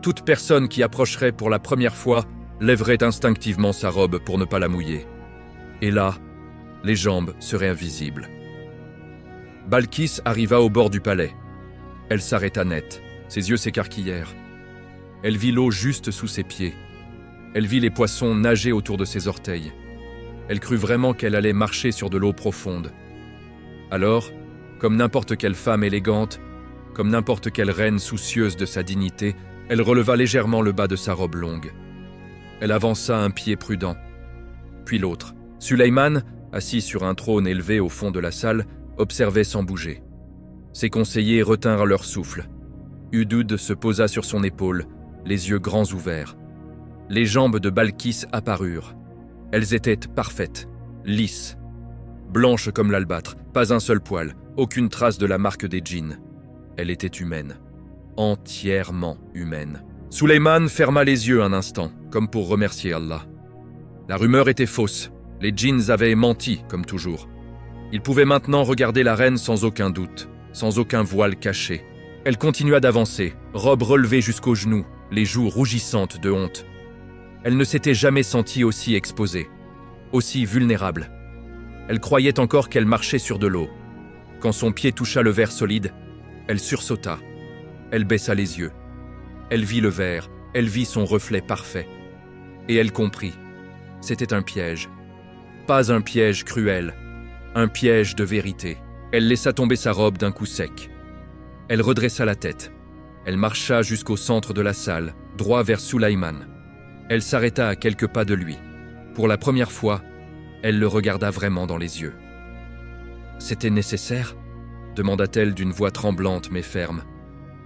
Toute personne qui approcherait pour la première fois lèverait instinctivement sa robe pour ne pas la mouiller. Et là, les jambes seraient invisibles. Balkis arriva au bord du palais. Elle s'arrêta net, ses yeux s'écarquillèrent. Elle vit l'eau juste sous ses pieds. Elle vit les poissons nager autour de ses orteils. Elle crut vraiment qu'elle allait marcher sur de l'eau profonde. Alors, comme n'importe quelle femme élégante, comme n'importe quelle reine soucieuse de sa dignité, elle releva légèrement le bas de sa robe longue. Elle avança un pied prudent, puis l'autre. Sulayman, assis sur un trône élevé au fond de la salle, observait sans bouger. Ses conseillers retinrent leur souffle. Hudud se posa sur son épaule, les yeux grands ouverts. Les jambes de Balkis apparurent. Elles étaient parfaites, lisses, blanches comme l'albâtre, pas un seul poil, aucune trace de la marque des djinns. Elle était humaine, entièrement humaine. Sulayman ferma les yeux un instant, comme pour remercier Allah. La rumeur était fausse, les djinns avaient menti, comme toujours. Il pouvait maintenant regarder la reine sans aucun doute, sans aucun voile caché. Elle continua d'avancer, robe relevée jusqu'aux genoux, les joues rougissantes de honte. Elle ne s'était jamais sentie aussi exposée, aussi vulnérable. Elle croyait encore qu'elle marchait sur de l'eau. Quand son pied toucha le verre solide, elle sursauta. Elle baissa les yeux. Elle vit le verre, elle vit son reflet parfait. Et elle comprit. C'était un piège. Pas un piège cruel, un piège de vérité. Elle laissa tomber sa robe d'un coup sec. Elle redressa la tête. Elle marcha jusqu'au centre de la salle, droit vers Sulayman. Elle s'arrêta à quelques pas de lui. Pour la première fois, elle le regarda vraiment dans les yeux. « C'était nécessaire ?» demanda-t-elle d'une voix tremblante mais ferme.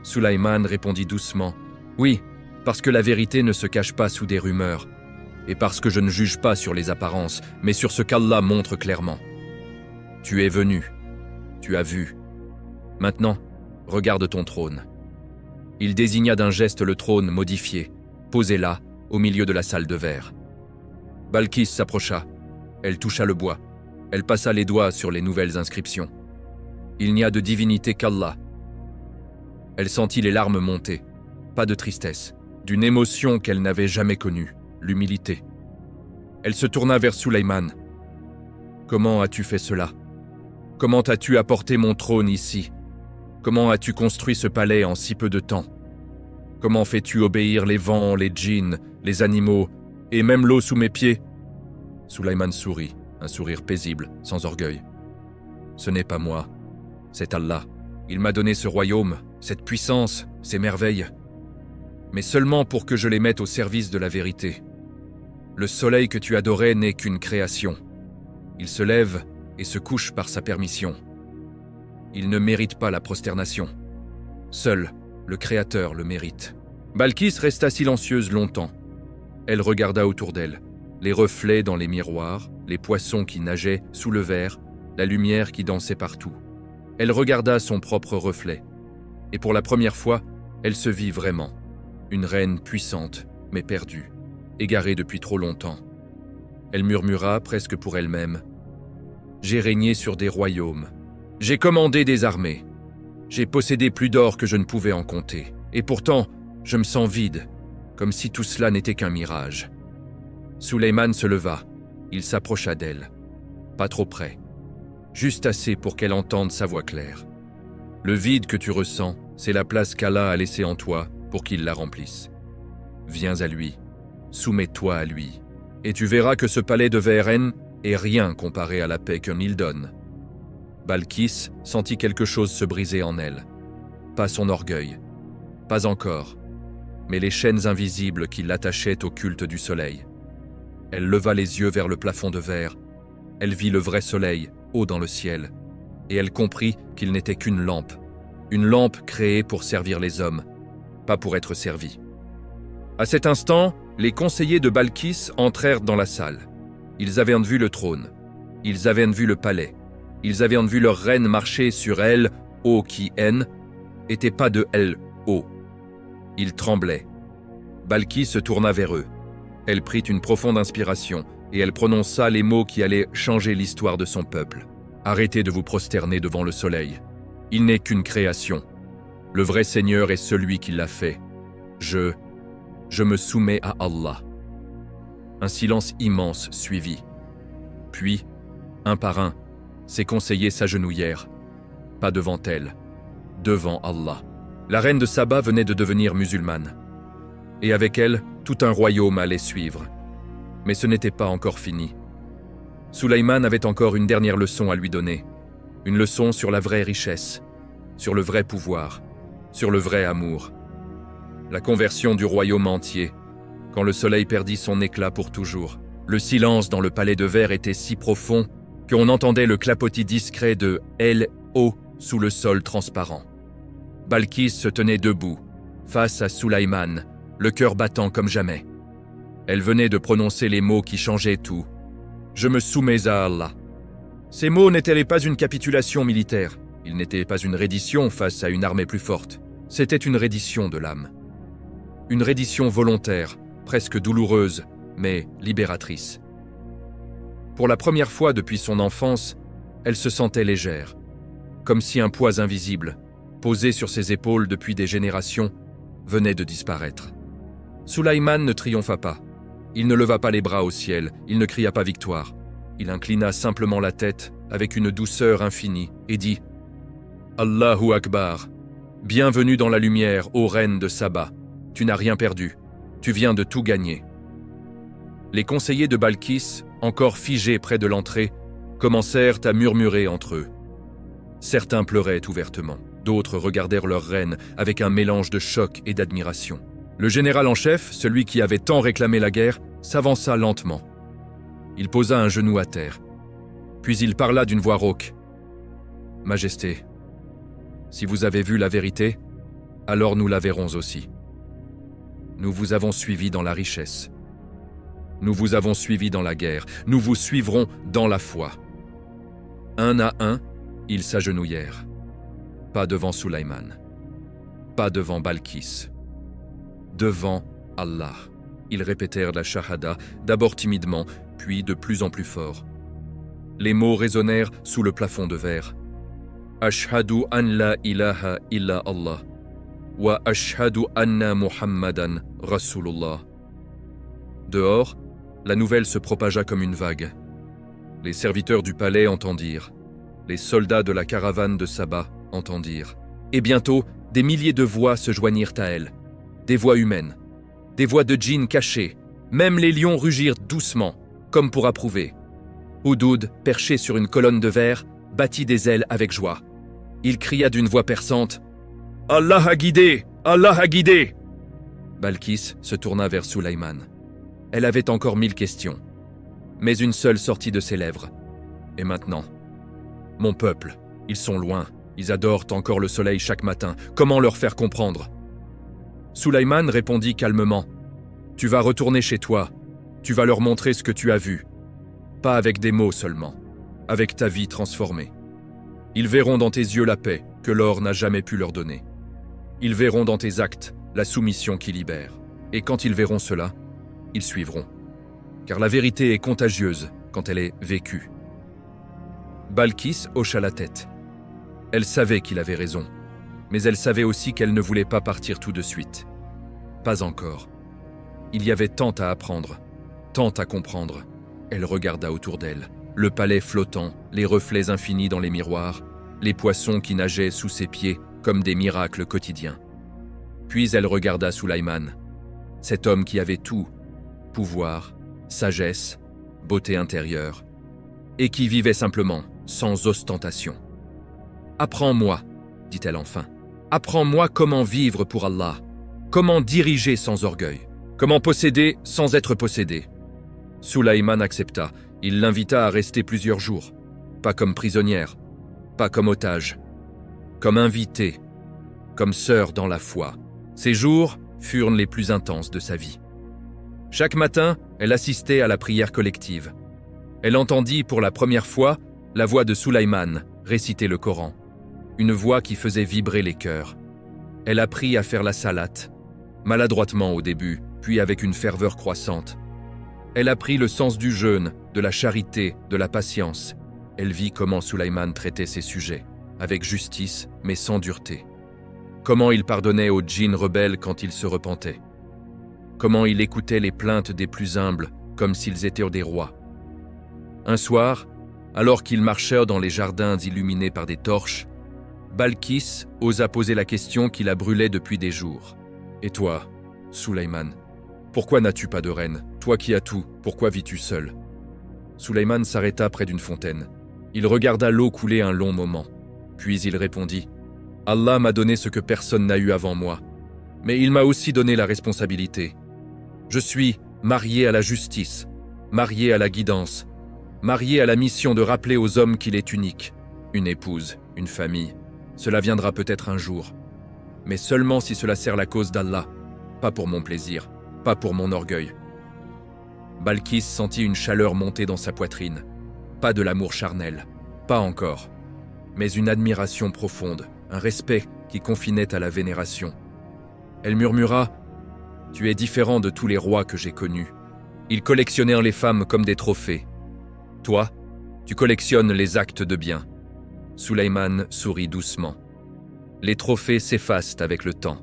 Sulayman répondit doucement. « Oui, parce que la vérité ne se cache pas sous des rumeurs, et parce que je ne juge pas sur les apparences, mais sur ce qu'Allah montre clairement. Tu es venu, tu as vu. Maintenant, regarde ton trône. » Il désigna d'un geste le trône modifié, posé là, au milieu de la salle de verre. Balkis s'approcha. Elle toucha le bois. Elle passa les doigts sur les nouvelles inscriptions. Il n'y a de divinité qu'Allah. Elle sentit les larmes monter. Pas de tristesse, d'une émotion qu'elle n'avait jamais connue, l'humilité. Elle se tourna vers Sulayman. « Comment as-tu fait cela? Comment as-tu apporté mon trône ici? Comment as-tu construit ce palais en si peu de temps? Comment fais-tu obéir les vents, les djinns, les animaux, et même l'eau sous mes pieds ?» Sulayman sourit, un sourire paisible, sans orgueil. « Ce n'est pas moi, c'est Allah. Il m'a donné ce royaume, cette puissance, ces merveilles, mais seulement pour que je les mette au service de la vérité. Le soleil que tu adorais n'est qu'une création. Il se lève et se couche par sa permission. Il ne mérite pas la prosternation. Seul le Créateur le mérite. » Balkis resta silencieuse longtemps. Elle regarda autour d'elle, les reflets dans les miroirs, les poissons qui nageaient sous le verre, la lumière qui dansait partout. Elle regarda son propre reflet. Et pour la première fois, elle se vit vraiment. Une reine puissante, mais perdue, égarée depuis trop longtemps. Elle murmura presque pour elle-même. « J'ai régné sur des royaumes. J'ai commandé des armées. J'ai possédé plus d'or que je ne pouvais en compter. Et pourtant, je me sens vide, comme si tout cela n'était qu'un mirage. » Sulayman se leva. Il s'approcha d'elle, pas trop près, juste assez pour qu'elle entende sa voix claire. Le vide que tu ressens, c'est la place qu'Allah a laissée en toi pour qu'il la remplisse. Viens à lui, soumets-toi à lui, et tu verras que ce palais de VRN est rien comparé à la paix qu'un île donne. Balkis sentit quelque chose se briser en elle. Pas son orgueil, pas encore, mais les chaînes invisibles qui l'attachaient au culte du soleil. Elle leva les yeux vers le plafond de verre. Elle vit le vrai soleil, haut dans le ciel, et elle comprit qu'il n'était qu'une lampe créée pour servir les hommes, pas pour être servie. À cet instant, les conseillers de Balkis entrèrent dans la salle. Ils avaient vu le trône, ils avaient vu le palais, ils avaient vu leur reine marcher sur elle, haut qui N, était pas de elle, haut. Ils tremblaient. Balkis se tourna vers eux. Elle prit une profonde inspiration et elle prononça les mots qui allaient changer l'histoire de son peuple. Arrêtez de vous prosterner devant le soleil. Il n'est qu'une création. Le vrai Seigneur est celui qui l'a fait. Je me soumets à Allah. Un silence immense suivit. Puis, un par un, ses conseillers s'agenouillèrent. Pas devant elle, devant Allah. La reine de Saba venait de devenir musulmane. Et avec elle, tout un royaume allait suivre. Mais ce n'était pas encore fini. Sulayman avait encore une dernière leçon à lui donner. Une leçon sur la vraie richesse, sur le vrai pouvoir, sur le vrai amour. La conversion du royaume entier, quand le soleil perdit son éclat pour toujours. Le silence dans le palais de verre était si profond qu'on entendait le clapotis discret de L.O. sous le sol transparent. Balkis se tenait debout, face à Sulayman, le cœur battant comme jamais. Elle venait de prononcer les mots qui changeaient tout. « Je me soumets à Allah ». Ces mots n'étaient pas une capitulation militaire, ils n'étaient pas une reddition face à une armée plus forte. C'était une reddition de l'âme. Une reddition volontaire, presque douloureuse, mais libératrice. Pour la première fois depuis son enfance, elle se sentait légère, comme si un poids invisible, posé sur ses épaules depuis des générations, venait de disparaître. Sulayman ne triompha pas. Il ne leva pas les bras au ciel, il ne cria pas victoire. Il inclina simplement la tête avec une douceur infinie et dit « Allahu Akbar, bienvenue dans la lumière, ô reine de Saba. Tu n'as rien perdu, tu viens de tout gagner. » Les conseillers de Balkis, encore figés près de l'entrée, commencèrent à murmurer entre eux. Certains pleuraient ouvertement, d'autres regardèrent leur reine avec un mélange de choc et d'admiration. Le général en chef, celui qui avait tant réclamé la guerre, s'avança lentement. Il posa un genou à terre. Puis il parla d'une voix rauque. « Majesté, si vous avez vu la vérité, alors nous la verrons aussi. Nous vous avons suivi dans la richesse. Nous vous avons suivi dans la guerre. Nous vous suivrons dans la foi. » Un à un, ils s'agenouillèrent. Pas devant Sulayman. Pas devant Balkis. Devant Allah. Ils répétèrent la shahada, d'abord timidement, puis de plus en plus fort. Les mots résonnèrent sous le plafond de verre. Ashhadu an la ilaha illa Allah. Wa ashhadu anna Muhammadan Rasulullah. Dehors, la nouvelle se propagea comme une vague. Les serviteurs du palais entendirent. Les soldats de la caravane de Saba entendirent. Et bientôt, des milliers de voix se joignirent à elle. Des voix humaines, des voix de djinns cachés. Même les lions rugirent doucement, comme pour approuver. Houdoud, perché sur une colonne de verre, battit des ailes avec joie. Il cria d'une voix perçante « Allah a guidé! Allah a guidé !» Balkis se tourna vers Sulayman. Elle avait encore 1000 questions, mais une seule sortit de ses lèvres. Et maintenant, mon peuple, ils sont loin, ils adorent encore le soleil chaque matin. Comment leur faire comprendre? Sulayman répondit calmement. Tu vas retourner chez toi, tu vas leur montrer ce que tu as vu. Pas avec des mots seulement, avec ta vie transformée. Ils verront dans tes yeux la paix que l'or n'a jamais pu leur donner. Ils verront dans tes actes la soumission qui libère. Et quand ils verront cela, ils suivront. Car la vérité est contagieuse quand elle est vécue. Balkis hocha la tête. Elle savait qu'il avait raison, mais elle savait aussi qu'elle ne voulait pas partir tout de suite. Pas encore. Il y avait tant à apprendre, tant à comprendre. Elle regarda autour d'elle, le palais flottant, les reflets infinis dans les miroirs, les poissons qui nageaient sous ses pieds comme des miracles quotidiens. Puis elle regarda Sulaïman, cet homme qui avait tout, pouvoir, sagesse, beauté intérieure, et qui vivait simplement, sans ostentation. « Apprends-moi, dit-elle enfin, apprends-moi comment vivre pour Allah, comment diriger sans orgueil, comment posséder sans être possédé. » Sulaïman accepta. Il l'invita à rester plusieurs jours, pas comme prisonnière, pas comme otage, comme invitée, comme sœur dans la foi. Ces jours furent les plus intenses de sa vie. Chaque matin, elle assistait à la prière collective. Elle entendit pour la première fois la voix de Sulaïman réciter le Coran, une voix qui faisait vibrer les cœurs. Elle apprit à faire la salate, maladroitement au début, puis avec une ferveur croissante. Elle apprit le sens du jeûne, de la charité, de la patience. Elle vit comment Sulaïman traitait ses sujets, avec justice mais sans dureté. Comment il pardonnait aux djinns rebelles quand ils se repentaient. Comment il écoutait les plaintes des plus humbles comme s'ils étaient des rois. Un soir, alors qu'ils marchèrent dans les jardins illuminés par des torches, Balkis osa poser la question qui la brûlait depuis des jours. « Et toi, Sulaïman, pourquoi n'as-tu pas de reine? Toi qui as tout, pourquoi vis-tu seul ?» Sulaïman s'arrêta près d'une fontaine. Il regarda l'eau couler un long moment. Puis il répondit « Allah m'a donné ce que personne n'a eu avant moi, mais il m'a aussi donné la responsabilité. Je suis marié à la justice, marié à la guidance, marié à la mission de rappeler aux hommes qu'il est unique. Une épouse, une famille, cela viendra peut-être un jour. Mais seulement si cela sert la cause d'Allah, pas pour mon plaisir, pas pour mon orgueil. » Balkis sentit une chaleur monter dans sa poitrine. Pas de l'amour charnel, pas encore, mais une admiration profonde, un respect qui confinait à la vénération. Elle murmura « Tu es différent de tous les rois que j'ai connus. Ils collectionnèrent les femmes comme des trophées. Toi, tu collectionnes les actes de bien. » Sulaïman sourit doucement. Les trophées s'effacent avec le temps.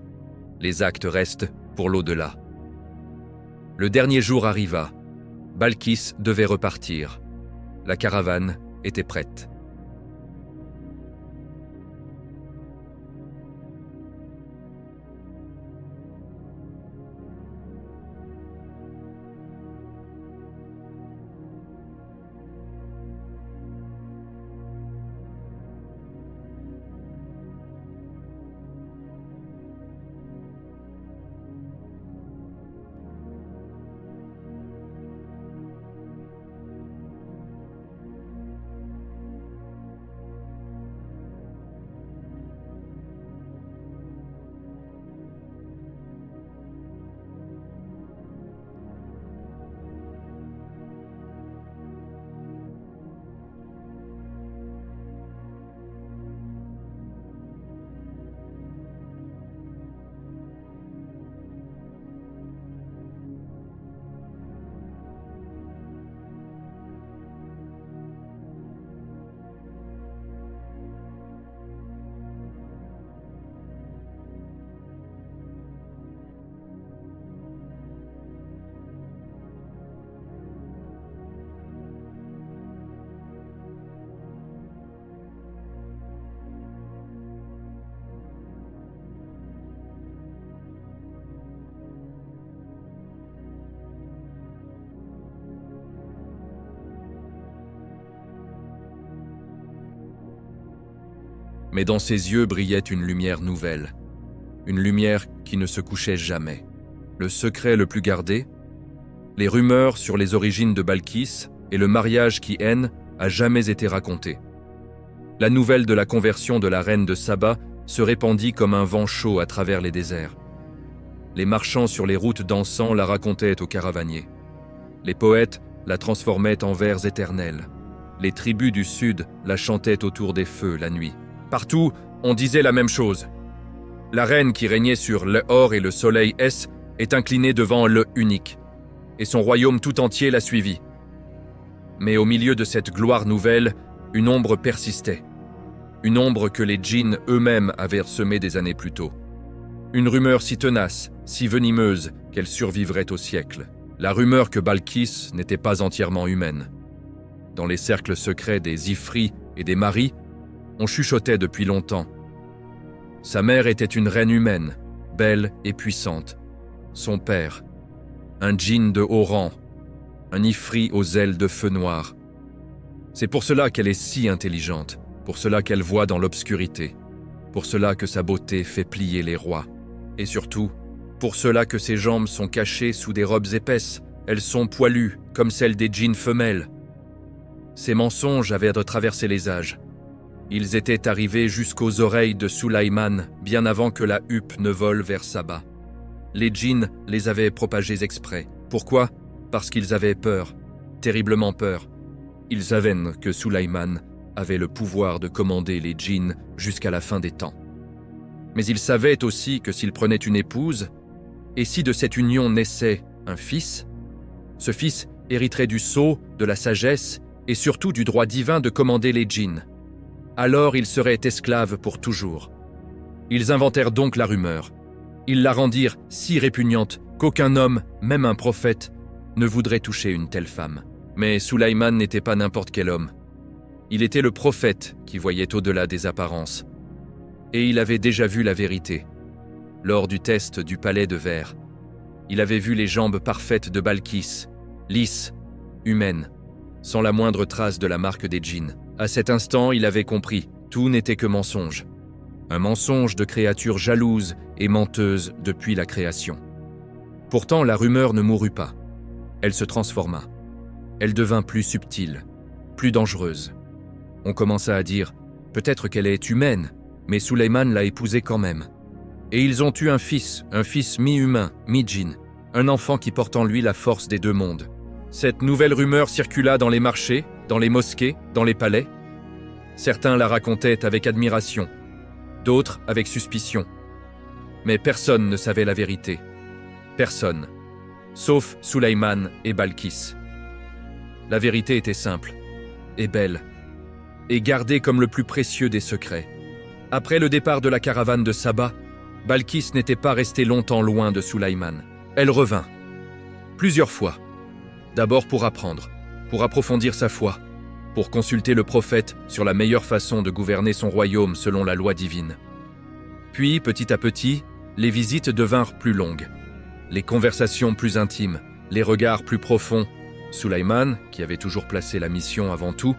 Les actes restent pour l'au-delà. Le dernier jour arriva. Balkis devait repartir. La caravane était prête. Mais dans ses yeux brillait une lumière nouvelle, une lumière qui ne se couchait jamais. Le secret le plus gardé, les rumeurs sur les origines de Balkis et le mariage qui haine a jamais été raconté. La nouvelle de la conversion de la reine de Saba se répandit comme un vent chaud à travers les déserts. Les marchands sur les routes d'encens la racontaient aux caravaniers. Les poètes la transformaient en vers éternels. Les tribus du sud la chantaient autour des feux la nuit. Partout, on disait la même chose. La reine qui régnait sur le or et le soleil est inclinée devant le unique, et son royaume tout entier la suivit. Mais au milieu de cette gloire nouvelle, une ombre persistait. Une ombre que les djinns eux-mêmes avaient semée des années plus tôt. Une rumeur si tenace, si venimeuse, qu'elle survivrait au siècle. La rumeur que Balkis n'était pas entièrement humaine. Dans les cercles secrets des Ifris et des Maris, on chuchotait depuis longtemps. Sa mère était une reine humaine, belle et puissante. Son père, un djinn de haut rang, un Ifri aux ailes de feu noir. C'est pour cela qu'elle est si intelligente, pour cela qu'elle voit dans l'obscurité, pour cela que sa beauté fait plier les rois. Et surtout, pour cela que ses jambes sont cachées sous des robes épaisses, elles sont poilues comme celles des djinns femelles. Ces mensonges avaient retraversé les âges. Ils étaient arrivés jusqu'aux oreilles de Sulaïman bien avant que la huppe ne vole vers Saba. Les djinns les avaient propagés exprès. Pourquoi ? Parce qu'ils avaient peur, terriblement peur. Ils savaient que Sulaïman avait le pouvoir de commander les djinns jusqu'à la fin des temps. Mais ils savaient aussi que s'ils prenaient une épouse, et si de cette union naissait un fils, ce fils hériterait du sceau, de la sagesse et surtout du droit divin de commander les djinns. Alors ils seraient esclaves pour toujours. Ils inventèrent donc la rumeur. Ils la rendirent si répugnante qu'aucun homme, même un prophète, ne voudrait toucher une telle femme. Mais Sulaïman n'était pas n'importe quel homme. Il était le prophète qui voyait au-delà des apparences. Et il avait déjà vu la vérité. Lors du test du palais de verre, il avait vu les jambes parfaites de Balkis, lisses, humaines, sans la moindre trace de la marque des djinns. À cet instant, il avait compris, tout n'était que mensonge. Un mensonge de créature jalouse et menteuse depuis la création. Pourtant, la rumeur ne mourut pas. Elle se transforma. Elle devint plus subtile, plus dangereuse. On commença à dire, peut-être qu'elle est humaine, mais Sulaïman l'a épousée quand même. Et ils ont eu un fils mi-humain, mi-djinn, un enfant qui porte en lui la force des deux mondes. Cette nouvelle rumeur circula dans les marchés, dans les mosquées, dans les palais. Certains la racontaient avec admiration, d'autres avec suspicion. Mais personne ne savait la vérité. Personne, sauf Sulaïman et Balkis. La vérité était simple, et belle, et gardée comme le plus précieux des secrets. Après le départ de la caravane de Saba, Balkis n'était pas restée longtemps loin de Sulaïman. Elle revint, plusieurs fois. D'abord pour apprendre, pour approfondir sa foi, pour consulter le prophète sur la meilleure façon de gouverner son royaume selon la loi divine. Puis, petit à petit, les visites devinrent plus longues, les conversations plus intimes, les regards plus profonds. Sulaïman, qui avait toujours placé la mission avant tout,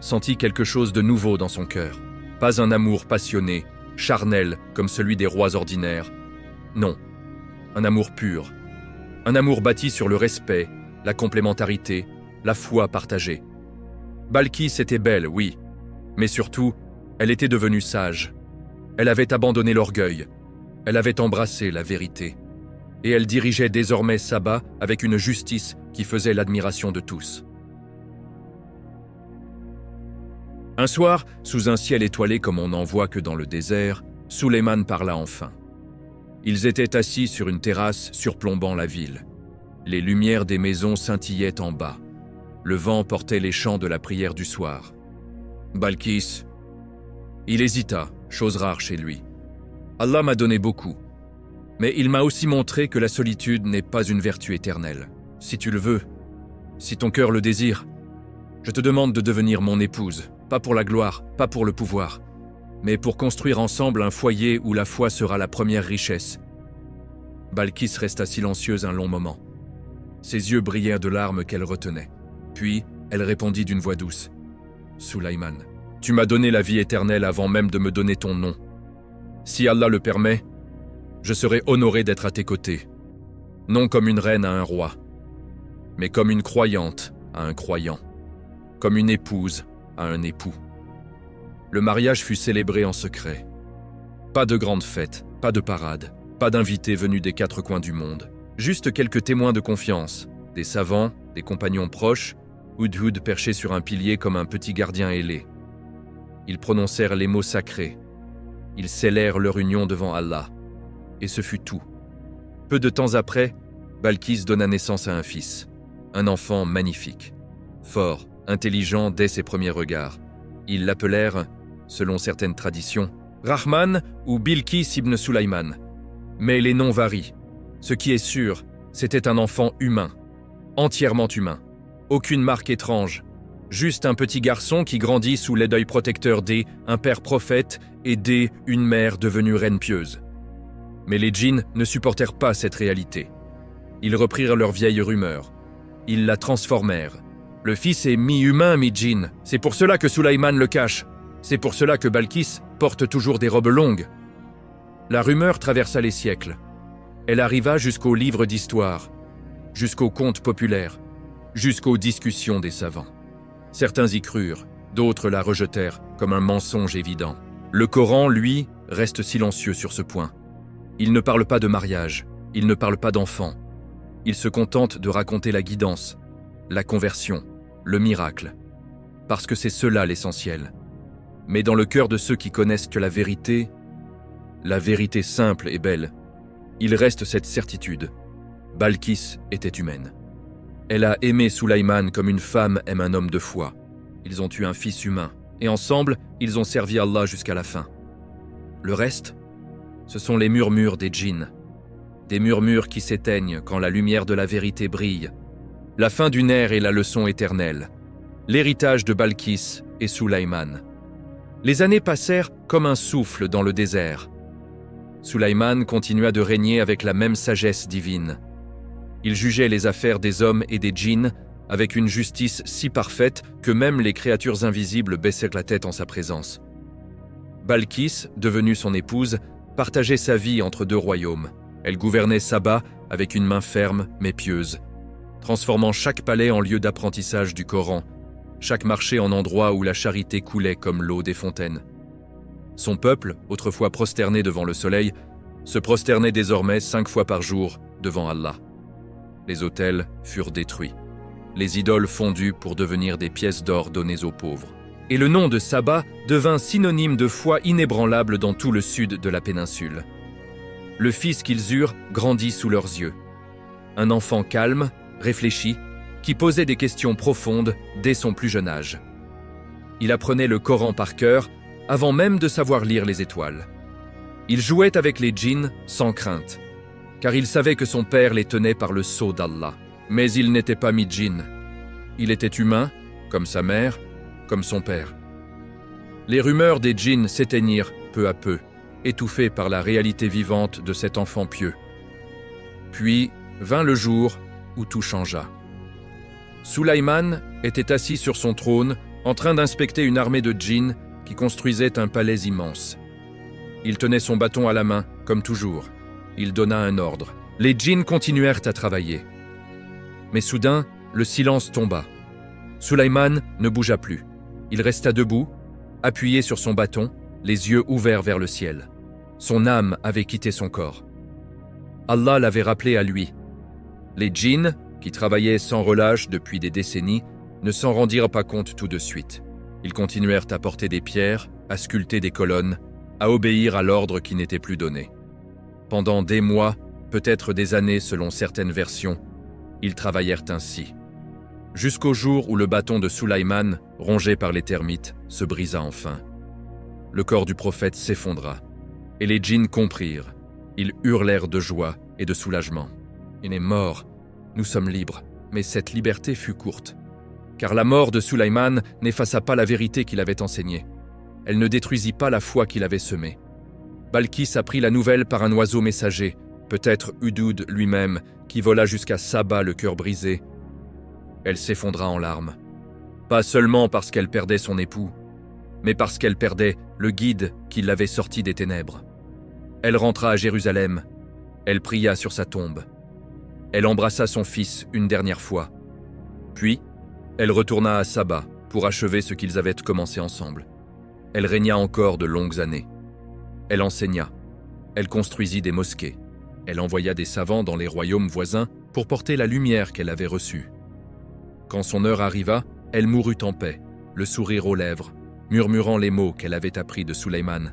sentit quelque chose de nouveau dans son cœur. Pas un amour passionné, charnel comme celui des rois ordinaires. Non, un amour pur. Un amour bâti sur le respect, la complémentarité, la foi partagée. Balkis était belle, oui, mais surtout, elle était devenue sage. Elle avait abandonné l'orgueil. Elle avait embrassé la vérité. Et elle dirigeait désormais Saba avec une justice qui faisait l'admiration de tous. Un soir, sous un ciel étoilé comme on n'en voit que dans le désert, Sulaïman parla enfin. Ils étaient assis sur une terrasse surplombant la ville. Les lumières des maisons scintillaient en bas. Le vent portait les chants de la prière du soir. Balkis. Il hésita, chose rare chez lui. Allah m'a donné beaucoup. Mais il m'a aussi montré que la solitude n'est pas une vertu éternelle. Si tu le veux, si ton cœur le désire, je te demande de devenir mon épouse, pas pour la gloire, pas pour le pouvoir, mais pour construire ensemble un foyer où la foi sera la première richesse. Balkis resta silencieuse un long moment. Ses yeux brillèrent de larmes qu'elle retenait. Puis, elle répondit d'une voix douce. « Sulaïman, tu m'as donné la vie éternelle avant même de me donner ton nom. Si Allah le permet, je serai honoré d'être à tes côtés, non comme une reine à un roi, mais comme une croyante à un croyant, comme une épouse à un époux. » Le mariage fut célébré en secret. Pas de grande fête, pas de parade, pas d'invités venus des quatre coins du monde. Juste quelques témoins de confiance, des savants, des compagnons proches, Hudhud perché sur un pilier comme un petit gardien ailé. Ils prononcèrent les mots sacrés. Ils scellèrent leur union devant Allah. Et ce fut tout. Peu de temps après, Balkis donna naissance à un fils, un enfant magnifique, fort, intelligent dès ses premiers regards. Ils l'appelèrent, selon certaines traditions, Rahman ou Bilkis ibn Sulaïman. Mais les noms varient. Ce qui est sûr, c'était un enfant humain, entièrement humain. Aucune marque étrange. Juste un petit garçon qui grandit sous l'œil d'œil protecteur un père prophète et une mère devenue reine pieuse. Mais les djinns ne supportèrent pas cette réalité. Ils reprirent leur vieille rumeur. Ils la transformèrent. Le fils est mi-humain, mi-djinn. C'est pour cela que Sulayman le cache. C'est pour cela que Balkis porte toujours des robes longues. La rumeur traversa les siècles. Elle arriva jusqu'aux livres d'histoire, jusqu'aux contes populaires, jusqu'aux discussions des savants. Certains y crurent, d'autres la rejetèrent comme un mensonge évident. Le Coran, lui, reste silencieux sur ce point. Il ne parle pas de mariage, il ne parle pas d'enfants. Il se contente de raconter la guidance, la conversion, le miracle. Parce que c'est cela l'essentiel. Mais dans le cœur de ceux qui connaissent que la vérité simple et belle, il reste cette certitude. Balkis était humaine. Elle a aimé Sulayman comme une femme aime un homme de foi. Ils ont eu un fils humain, et ensemble, ils ont servi Allah jusqu'à la fin. Le reste, ce sont les murmures des djinns. Des murmures qui s'éteignent quand la lumière de la vérité brille. La fin d'une ère est la leçon éternelle. L'héritage de Balkis et Sulayman. Les années passèrent comme un souffle dans le désert. Sulayman continua de régner avec la même sagesse divine. Il jugeait les affaires des hommes et des djinns avec une justice si parfaite que même les créatures invisibles baissèrent la tête en sa présence. Balkis, devenue son épouse, partageait sa vie entre deux royaumes. Elle gouvernait Saba avec une main ferme mais pieuse, transformant chaque palais en lieu d'apprentissage du Coran, chaque marché en endroit où la charité coulait comme l'eau des fontaines. Son peuple, autrefois prosterné devant le soleil, se prosternait désormais 5 fois par jour devant Allah. Les autels furent détruits, les idoles fondues pour devenir des pièces d'or données aux pauvres. Et le nom de Saba devint synonyme de foi inébranlable dans tout le sud de la péninsule. Le fils qu'ils eurent grandit sous leurs yeux. Un enfant calme, réfléchi, qui posait des questions profondes dès son plus jeune âge. Il apprenait le Coran par cœur avant même de savoir lire les étoiles. Il jouait avec les djinns sans crainte, car il savait que son père les tenait par le sceau d'Allah. Mais il n'était pas mi-djinn. Il était humain, comme sa mère, comme son père. Les rumeurs des djinns s'éteignirent peu à peu, étouffées par la réalité vivante de cet enfant pieux. Puis vint le jour où tout changea. Sulayman était assis sur son trône, en train d'inspecter une armée de djinns qui construisait un palais immense. Il tenait son bâton à la main, comme toujours. Il donna un ordre. Les djinns continuèrent à travailler. Mais soudain, le silence tomba. Sulayman ne bougea plus. Il resta debout, appuyé sur son bâton, les yeux ouverts vers le ciel. Son âme avait quitté son corps. Allah l'avait rappelé à lui. Les djinns, qui travaillaient sans relâche depuis des décennies, ne s'en rendirent pas compte tout de suite. Ils continuèrent à porter des pierres, à sculpter des colonnes, à obéir à l'ordre qui n'était plus donné. Pendant des mois, peut-être des années selon certaines versions, ils travaillèrent ainsi. Jusqu'au jour où le bâton de Sulayman, rongé par les termites, se brisa enfin. Le corps du prophète s'effondra, et les djinns comprirent. Ils hurlèrent de joie et de soulagement. Il est mort, nous sommes libres, mais cette liberté fut courte. Car la mort de Sulayman n'effaça pas la vérité qu'il avait enseignée. Elle ne détruisit pas la foi qu'il avait semée. Balkis apprit la nouvelle par un oiseau messager, peut-être Hudoud lui-même, qui vola jusqu'à Saba le cœur brisé. Elle s'effondra en larmes. Pas seulement parce qu'elle perdait son époux, mais parce qu'elle perdait le guide qui l'avait sortie des ténèbres. Elle rentra à Jérusalem. Elle pria sur sa tombe. Elle embrassa son fils une dernière fois. Puis, elle retourna à Saba pour achever ce qu'ils avaient commencé ensemble. Elle régna encore de longues années. Elle enseigna. Elle construisit des mosquées. Elle envoya des savants dans les royaumes voisins pour porter la lumière qu'elle avait reçue. Quand son heure arriva, elle mourut en paix, le sourire aux lèvres, murmurant les mots qu'elle avait appris de Sulayman.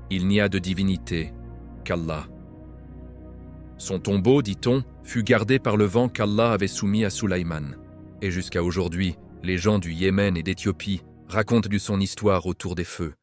Il n'y a de divinité qu'Allah. Son tombeau, dit-on, fut gardé par le vent qu'Allah avait soumis à Sulayman. Et jusqu'à aujourd'hui, les gens du Yémen et d'Éthiopie racontent de son histoire autour des feux.